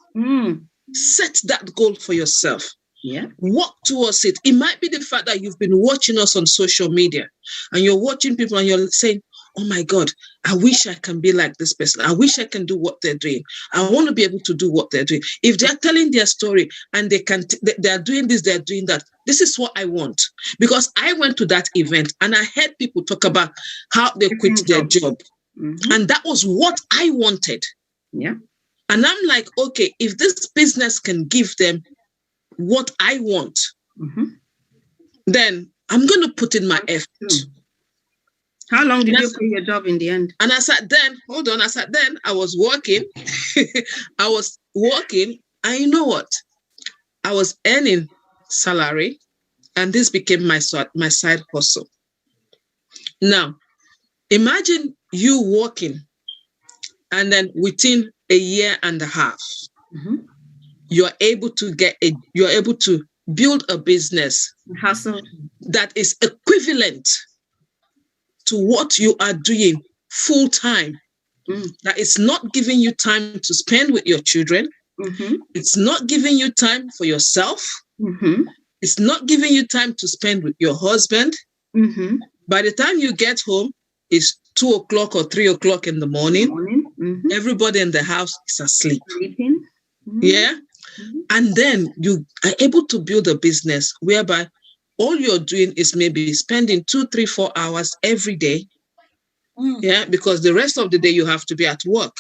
Set that goal for yourself. Yeah. Work towards it. It might be the fact that you've been watching us on social media and you're watching people and you're saying, oh my God, I wish I can be like this person. I wish I can do what they're doing. I want to be able to do what they're doing. If they're telling their story and they're doing this, they're doing that, this is what I want. Because I went to that event and I heard people talk about how they quit their job. And that was what I wanted. Yeah. And I'm like, okay, if this business can give them what I want, then I'm going to put in my effort. How long did you quit your job in the end? And I sat then, I was working. And you know what? I was earning salary, and this became my side hustle. Now, imagine you working, and then within a year and a half, you're able to build a business that is equivalent to what you are doing full time. That is not giving you time to spend with your children. It's not giving you time for yourself. It's not giving you time to spend with your husband. By the time you get home, it's 2 o'clock or 3 o'clock in the morning. Everybody in the house is asleep. Yeah. And then you are able to build a business whereby all you're doing is maybe spending 2, 3, 4 hours every day. Yeah. Because the rest of the day you have to be at work.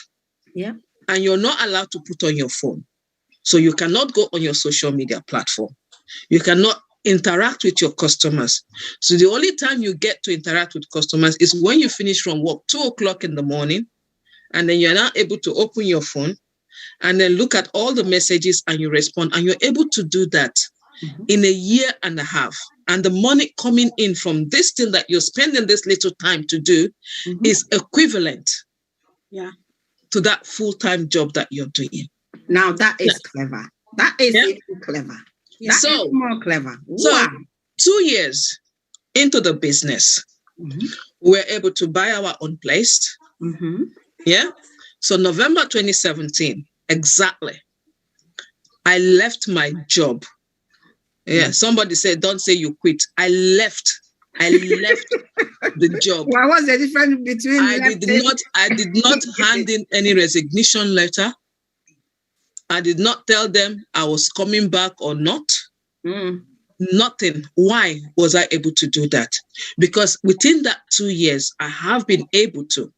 Yeah. And you're not allowed to put on your phone. So you cannot go on your social media platform. You cannot interact with your customers. So the only time you get to interact with customers is when you finish from work, 2 o'clock in the morning, and then you're not able to open your phone and then look at all the messages and you respond. And you're able to do that in a year and a half. And the money coming in from this thing that you're spending this little time to do is equivalent to that full-time job that you're doing. Now that is clever. That is even clever. That is more clever. So wow. 2 years into the business, we're able to buy our own place. Yeah. So November 2017, exactly, I left my job Yeah, somebody said, don't say you quit. I left the job. What was the difference between I did not hand in any resignation letter. I did not tell them I was coming back or not. Nothing. Why was I able to do that? Because within that 2 years, I have been able to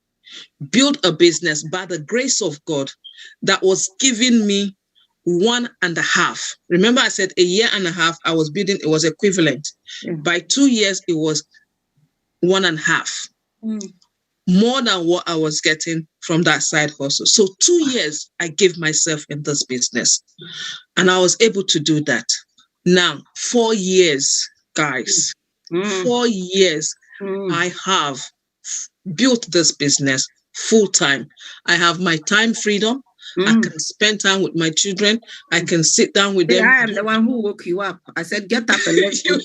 build a business by the grace of God that was giving me 1.5. Remember, I said 1.5 years I was building, it was equivalent. By 2 years, it was 1.5. More than what I was getting from that side hustle. So 2 years I gave myself in this business, and I was able to do that. Now, 4 years, guys, 4 years, I have built this business full time. I have my time freedom. I can spend time with my children. I can sit down with them. I am the one who woke you up. I said, get up and let's go.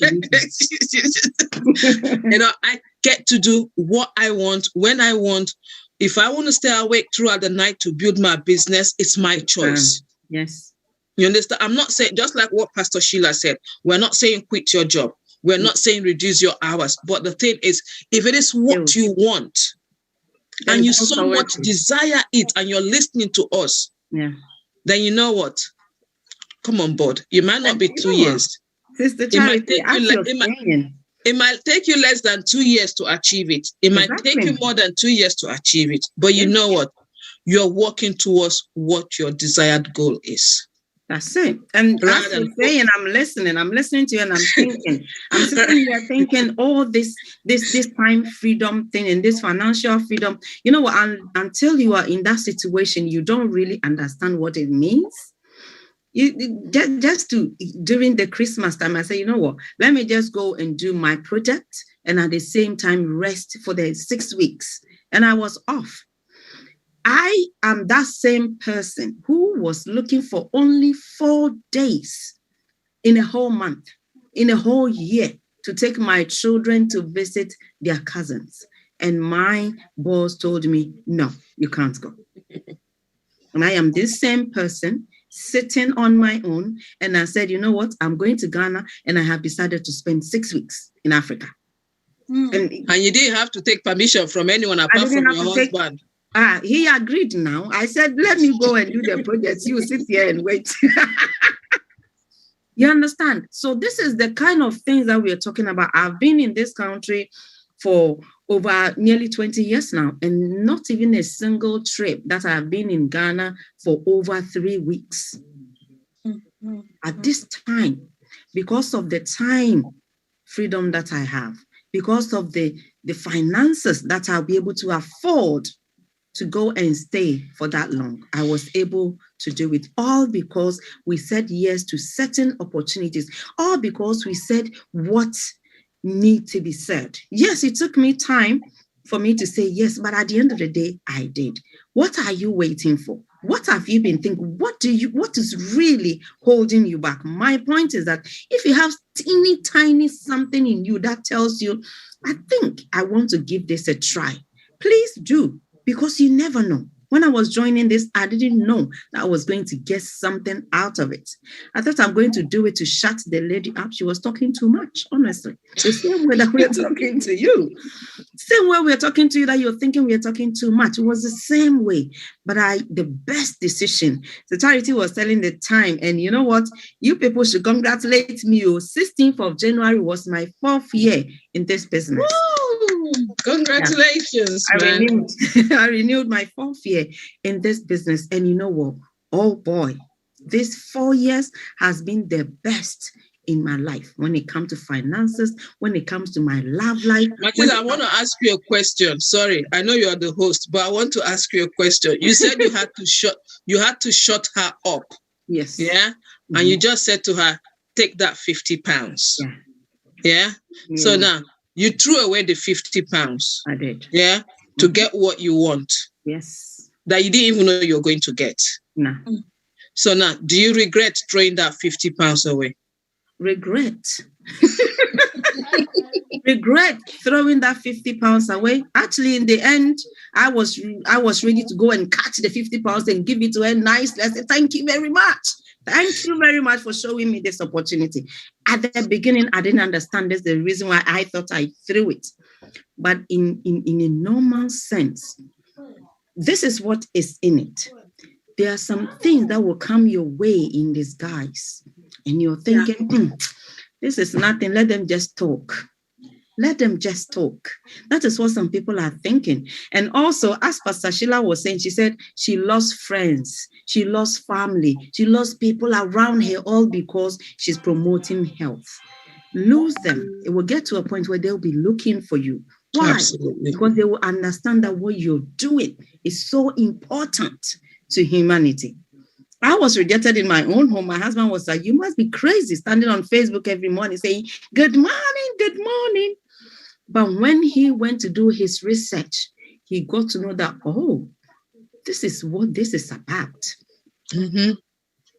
I get to do what I want, when I want. If I want to stay awake throughout the night to build my business, it's my choice. Yes. You understand? I'm not saying, just like what Pastor Sheila said, we're not saying quit your job. We're not saying reduce your hours. But the thing is, if it is what you want, and you so much desire it, and you're listening to us, then you know what? Come on board. You might not be 2 years. Sister Charity, it might take take you less than 2 years to achieve it. It might take you more than 2 years to achieve it. But you know what? You're working towards what your desired goal is. That's it. And as you're saying, I'm listening to you, and I'm thinking, I'm sitting here thinking, all this time freedom thing and this financial freedom, you know what, until you are in that situation, you don't really understand what it means. You just during the Christmas time, I say, you know what, let me just go and do my project and at the same time rest for the 6 weeks. And I was off. I am that same person who was looking for only 4 days in a whole month, in a whole year, to take my children to visit their cousins. And my boss told me, no, you can't go. And I am this same person sitting on my own. And I said, you know what? I'm going to Ghana, and I have decided to spend 6 weeks in Africa. And you didn't have to take permission from anyone apart from your husband. He agreed now. I said, let me go and do the project. You sit here and wait. You understand? So this is the kind of things that we are talking about. I've been in this country for over nearly 20 years now, and not even a single trip that I've been in Ghana for over 3 weeks. At this time, because of the time freedom that I have, because of the finances that I'll be able to afford to go and stay for that long, I was able to do it, all because we said yes to certain opportunities, all because we said what need to be said. Yes, it took me time for me to say yes, but at the end of the day, I did. What are you waiting for? What have you been thinking? What is really holding you back? My point is that if you have teeny tiny something in you that tells you, I think I want to give this a try, please do. Because you never know. When I was joining this, I didn't know that I was going to get something out of it. I thought I'm going to do it to shut the lady up. She was talking too much, honestly. The same way that we're talking to you. Same way we're talking to you that you're thinking we're talking too much. It was the same way. But the best decision. The Charity was telling the time. And you know what? You people should congratulate me. 16th of January was my 4th year in this business. Woo! Congratulations, man. I renewed my 4th year in this business. And you know what? Oh boy, this 4 years has been the best in my life when it comes to finances, when it comes to my love life. Matilda, I want to ask you a question. Sorry, I know you are the host, but I want to ask you a question. You said you had to shut her up. Yes. Yeah. Mm-hmm. And you just said to her, take that 50 pounds. Yeah. So now you threw away the 50 pounds. I did. Yeah. To get what you want. Yes. That you didn't even know you're going to get. No. So now, do you regret throwing that 50 pounds away? Regret. Regret throwing that 50 pounds away. Actually, in the end, I was ready to go and catch the 50 pounds and give it to her nice. Let's say, thank you very much. Thank you very much for showing me this opportunity. At the beginning, I didn't understand this, the reason why I thought I threw it. But in a normal sense, this is what is in it. There are some things that will come your way in disguise. And you're thinking, this is nothing. Let them just talk. Let them just talk. That is what some people are thinking. And also, as Pastor Sheila was saying, she said she lost friends, she lost family, she lost people around her, all because she's promoting health. Lose them. It will get to a point where they'll be looking for you. Why? Absolutely. Because they will understand that what you're doing is so important to humanity. I was rejected in my own home. My husband was like, you must be crazy, standing on Facebook every morning saying, good morning, good morning. But when he went to do his research, he got to know that, oh, this is what this is about. Mm-hmm.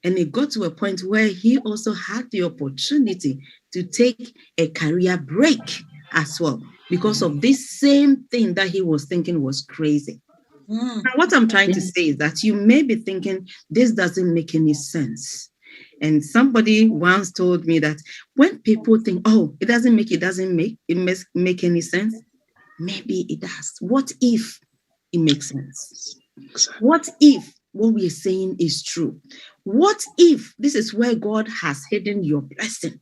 And it got to a point where he also had the opportunity to take a career break as well, because of this same thing that he was thinking was crazy. Now, what I'm trying to say is that you may be thinking, this doesn't make any sense. And somebody once told me that when people think, oh, it doesn't make any sense, maybe it does. What if it makes sense? What if what we are saying is true? What if this is where God has hidden your blessing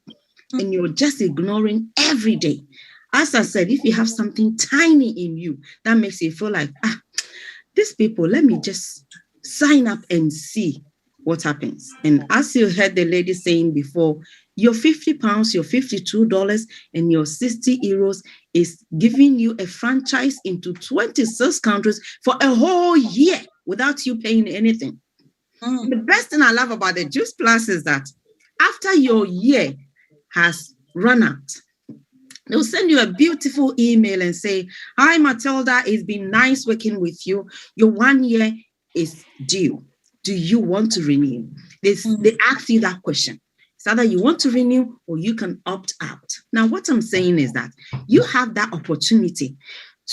and you're just ignoring every day? As I said, if you have something tiny in you that makes you feel like, these people, let me just sign up and see what happens. And as you heard the lady saying before, your £50, your $52, and your 60 euros is giving you a franchise into 26 countries for a whole year without you paying anything. The best thing I love about the Juice Plus is that after your year has run out, they'll send you a beautiful email and say, hi, Matilda, it's been nice working with you. Your 1 year is due. Do you want to renew? They ask you that question. It's either you want to renew or you can opt out. Now, what I'm saying is that you have that opportunity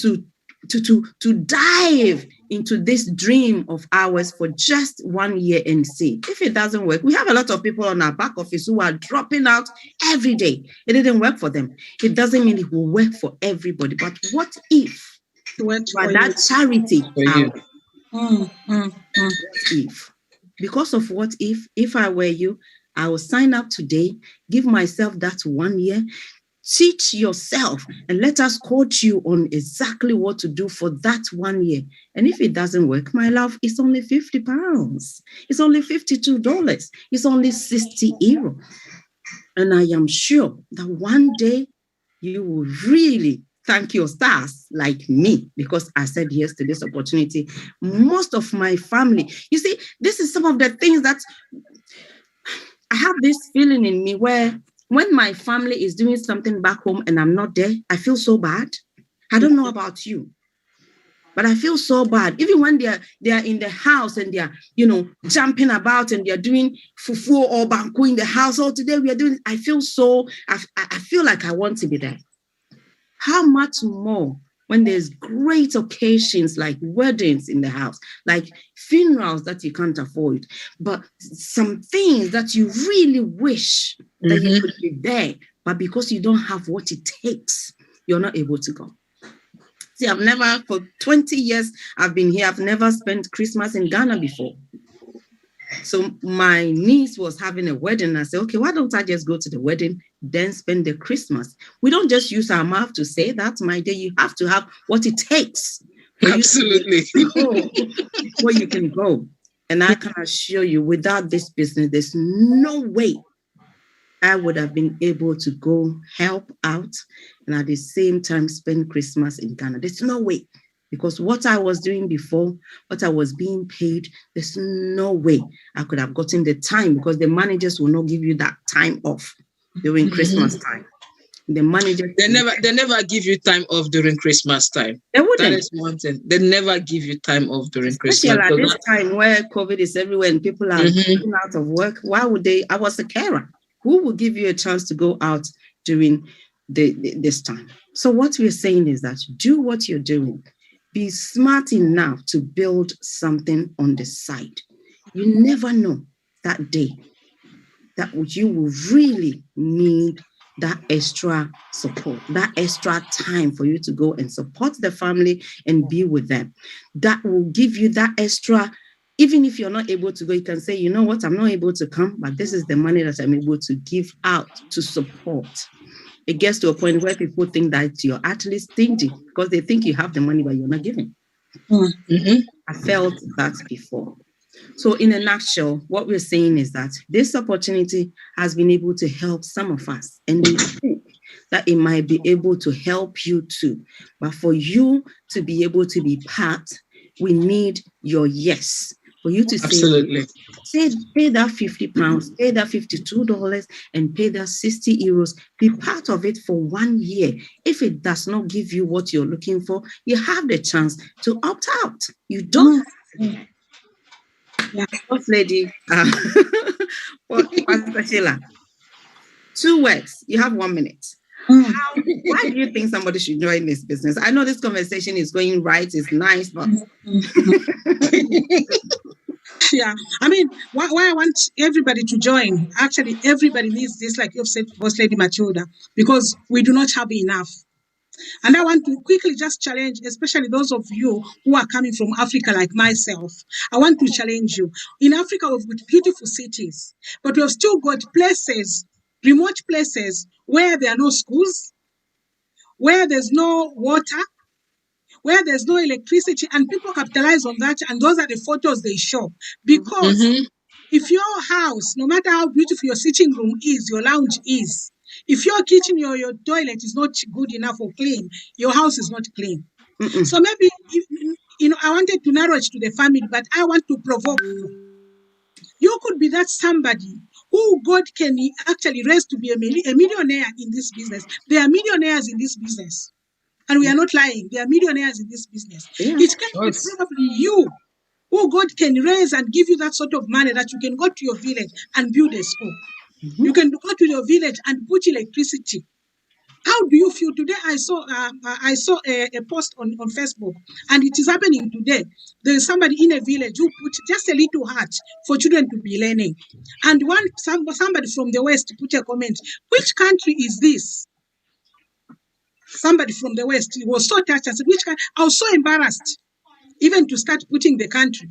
to dive into this dream of ours for just 1 year and see. If it doesn't work, we have a lot of people on our back office who are dropping out every day. It didn't work for them. It doesn't mean it will work for everybody. But what if that charity hour? What if? Because of what if I were you, I will sign up today, give myself that 1 year, teach yourself, and let us coach you on exactly what to do for that 1 year. And if it doesn't work, my love, it's only £50. It's only $52. It's only 60 euro. And I am sure that one day you will really thank your stars like me, because I said yes to this opportunity. Most of my family, you see, this is some of the things that I have this feeling in me where when my family is doing something back home and I'm not there, I feel so bad. I don't know about you, but I feel so bad. Even when they are in the house and they are, jumping about and they are doing fufu or banku in the house. Oh, today we are doing, I feel like I want to be there. How much more when there's great occasions like weddings in the house, like funerals that you can't afford, but some things that you really wish that you could be there, but because you don't have what it takes, you're not able to go. See, for 20 years I've been here, I've never spent Christmas in Ghana before. So my niece was having a wedding. I said, okay, why don't I just go to the wedding, then spend the Christmas? We don't just use our mouth to say that, my dear. You have to have what it takes. Absolutely. Where you can go. And I can assure you, without this business, there's no way I would have been able to go help out and at the same time spend Christmas in Ghana. There's no way. Because what I was doing before, what I was being paid, there's no way I could have gotten the time, because the managers will not give you that time off during Christmas time. The managers they never give you time off during Christmas time. They wouldn't. That is one thing. They never give you time off during Christmas. Especially at this time where COVID is everywhere and people are getting out of work. Why would they? I was a carer. Who will give you a chance to go out during this time? So what we're saying is that do what you're doing. Be smart enough to build something on the side. You never know that day that you will really need that extra support, that extra time for you to go and support the family and be with them. That will give you that extra. Even if you're not able to go, you can say, you know what, I'm not able to come, but this is the money that I'm able to give out to support. It gets to a point where people think that you're actually stingy because they think you have the money, but you're not giving. Mm-hmm. I felt that before. So in a nutshell, what we're saying is that this opportunity has been able to help some of us, and we think that it might be able to help you too. But for you to be able to be part, we need your yes. For you to Absolutely. say, pay that £50, pay that $52, and pay that €60. Be part of it for 1 year. If it does not give you what you're looking for, you have the chance to opt out. You don't. Yeah. Boss lady, Pastor Sheila, 2 words. You have 1 minute. Why do you think somebody should join this business? I know this conversation is going right, it's nice, but yeah, I mean, why I want everybody to join. Actually, everybody needs this, like you've said, Boss Lady Matilda, because we do not have enough. And I want to quickly just challenge, especially those of you who are coming from Africa like myself. I want to challenge you. In Africa, we've got beautiful cities, but we've still got places, remote places, where there are no schools, where there's no water, where there's no electricity, and people capitalize on that, and those are the photos they show. Because if your house, no matter how beautiful your sitting room is, your lounge is, if your kitchen, your toilet is not good enough or clean, your house is not clean. So maybe, I wanted to narrow it to the family, but I want to provoke you. You could be that somebody who God can actually raise to be a millionaire in this business. There are millionaires in this business. And we are not lying. There are millionaires in this business. Yeah. It can be probably you who God can raise and give you that sort of money that you can go to your village and build a school. You can go to your village and put electricity. How do you feel today? I saw a post on Facebook, and it is happening today. There is somebody in a village who put just a little hut for children to be learning. And somebody from the West put a comment, which country is this? Somebody from the West was so touched and said, which country? I was so embarrassed even to start putting the country.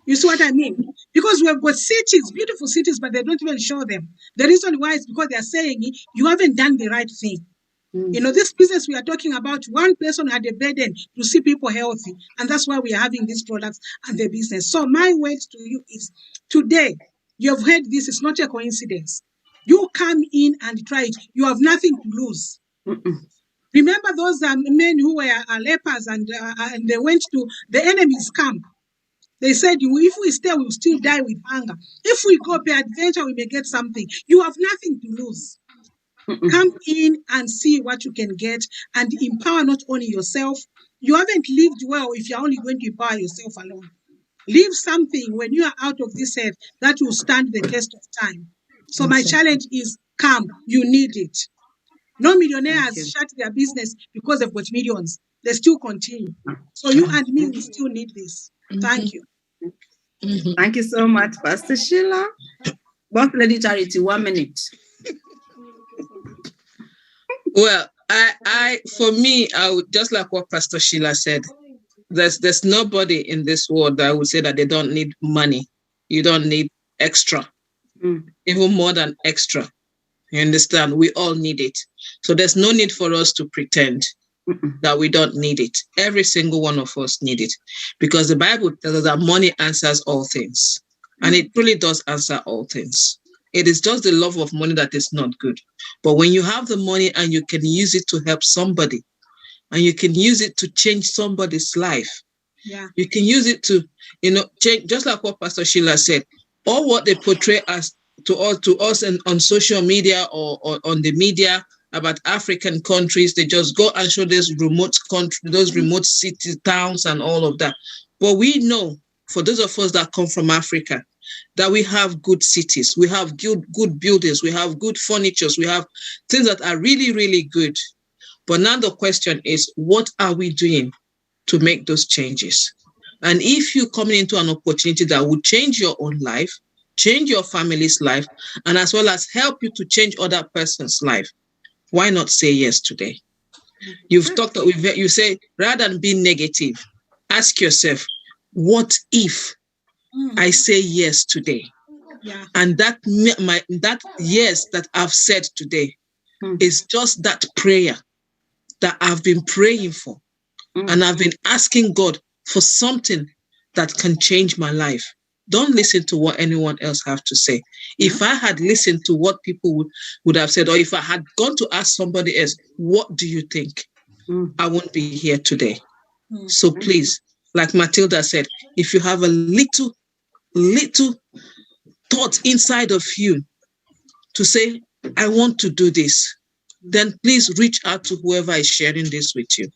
You see what I mean? Because we have got cities, beautiful cities, but they don't even show them. The reason why is because they are saying you haven't done the right thing. This business we are talking about, one person had a burden to see people healthy, and that's why we are having these products and the business. So my words to you is, today, you have heard this, it's not a coincidence. You come in and try it. You have nothing to lose. Remember those men who were lepers and they went to the enemy's camp. They said, if we stay, we'll still die with hunger. If we go peradventure, we may get something. You have nothing to lose. Come in and see what you can get and empower not only yourself. You haven't lived well if you're only going to empower yourself alone. Leave something when you are out of this earth that will stand the test of time. So my challenge is, come, you need it. No millionaire has shut their business because they've got millions. They still continue. So you and me, we still need this. Thank you. Thank you so much, Pastor Sheila. Boss Lady Charity, 1 minute. Well, for me, I would just like what Pastor Sheila said. There's nobody in this world that would say that they don't need money. You don't need extra, even more than extra. You understand? We all need it. So there's no need for us to pretend that we don't need it. Every single one of us need it, because the Bible tells us that money answers all things, and it really does answer all things. It is just the love of money that is not good. But when you have the money and you can use it to help somebody, and you can use it to change somebody's life, you can use it to, change, just like what Pastor Sheila said, or what they portray as to us and on social media or on the media about African countries. They just go and show those remote cities, towns, and all of that. But we know, for those of us that come from Africa, that we have good cities, we have good buildings, we have good furnitures, we have things that are really, really good. But now the question is, what are we doing to make those changes? And if you're coming into an opportunity that would change your own life, change your family's life, and as well as help you to change other person's life, why not say yes today? You've talked, you say, rather than being negative, ask yourself, what if I say yes today? Yeah. And that yes that I've said today is just that prayer that I've been praying for. And I've been asking God for something that can change my life. Don't listen to what anyone else have to say. If I had listened to what people would have said, or if I had gone to ask somebody else, what do you think? I won't be here today. So please, like Matilda said, if you have a little thought inside of you to say, I want to do this, then please reach out to whoever is sharing this with you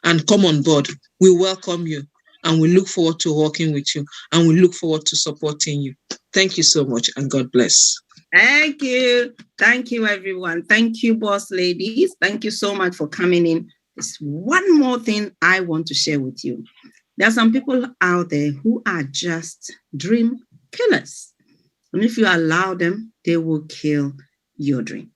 and come on board. We welcome you and we look forward to working with you and we look forward to supporting you. Thank you so much and God bless. Thank you. Thank you, everyone. Thank you, boss ladies. Thank you so much for coming in. There's one more thing I want to share with you. There are some people out there who are just dream killers. And if you allow them, they will kill your dream.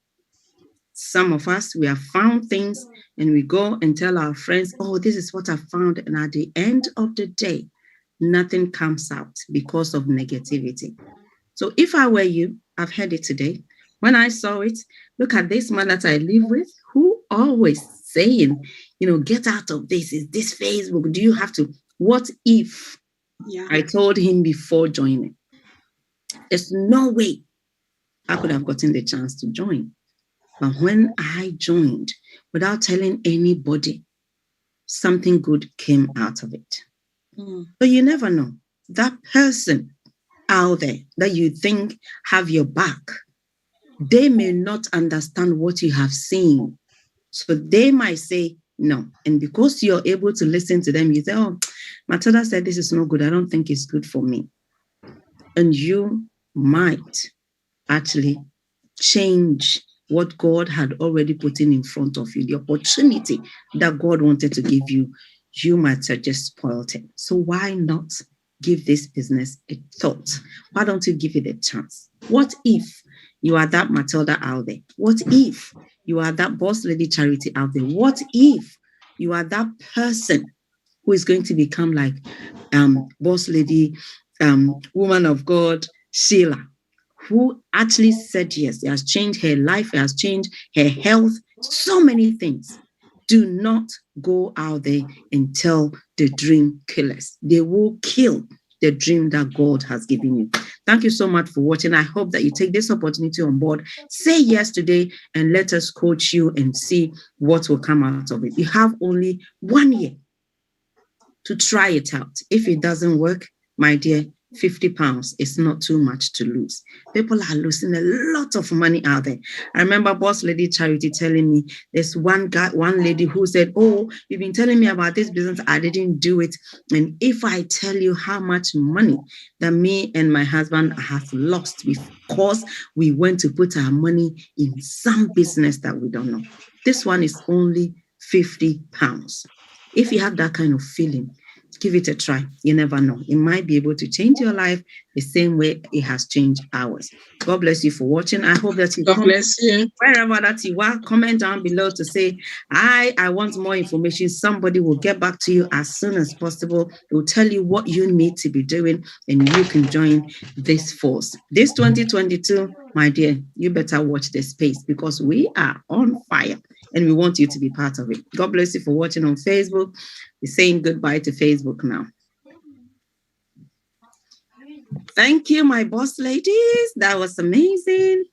Some of us, we have found things and we go and tell our friends, oh, this is what I found. And at the end of the day, nothing comes out because of negativity. So if I were you, I've heard it today. When I saw it, look at this man that I live with, who always saying, get out of this. Is this Facebook? Do you have to? What if I told him before joining? There's no way I could have gotten the chance to join. But when I joined, without telling anybody, something good came out of it. So you never know. That person out there that you think have your back, they may not understand what you have seen. So they might say no. And because you're able to listen to them, you say, oh, Matilda said this is no good. I don't think it's good for me. And you might actually change what God had already put in front of you, the opportunity that God wanted to give you. You might have just spoiled it. So why not give this business a thought? Why don't you give it a chance? What if you are that Matilda out there? What if you are that boss lady Charity out there? What if you are that person who is going to become like boss lady, woman of God, Sheila, who actually said yes? It has changed her life. It has changed her health. So many things. Do not go out there and tell the dream killers. They will kill the dream that God has given you. Thank you so much for watching. I hope that you take this opportunity on board. Say yes today and let us coach you and see what will come out of it. You have only 1 year to try it out. If it doesn't work, my dear, £50 is not too much to lose. People are losing a lot of money out there. I remember boss lady Charity telling me there's one lady who said, oh, you've been telling me about this business, I didn't do it. And if I tell you how much money that me and my husband have lost because we went to put our money in some business that we don't know. This one is only £50. If you have that kind of feeling, give it a try. You never know. It might be able to change your life the same way it has changed ours. God bless you for watching. I hope that you God bless you. Wherever that you are, comment down below to say, I want more information. Somebody will get back to you as soon as possible. It will tell you what you need to be doing and you can join this force. This 2022, my dear, you better watch this space because we are on fire and we want you to be part of it. God bless you for watching on Facebook. We're saying goodbye to Facebook now. Thank you, my boss ladies. That was amazing.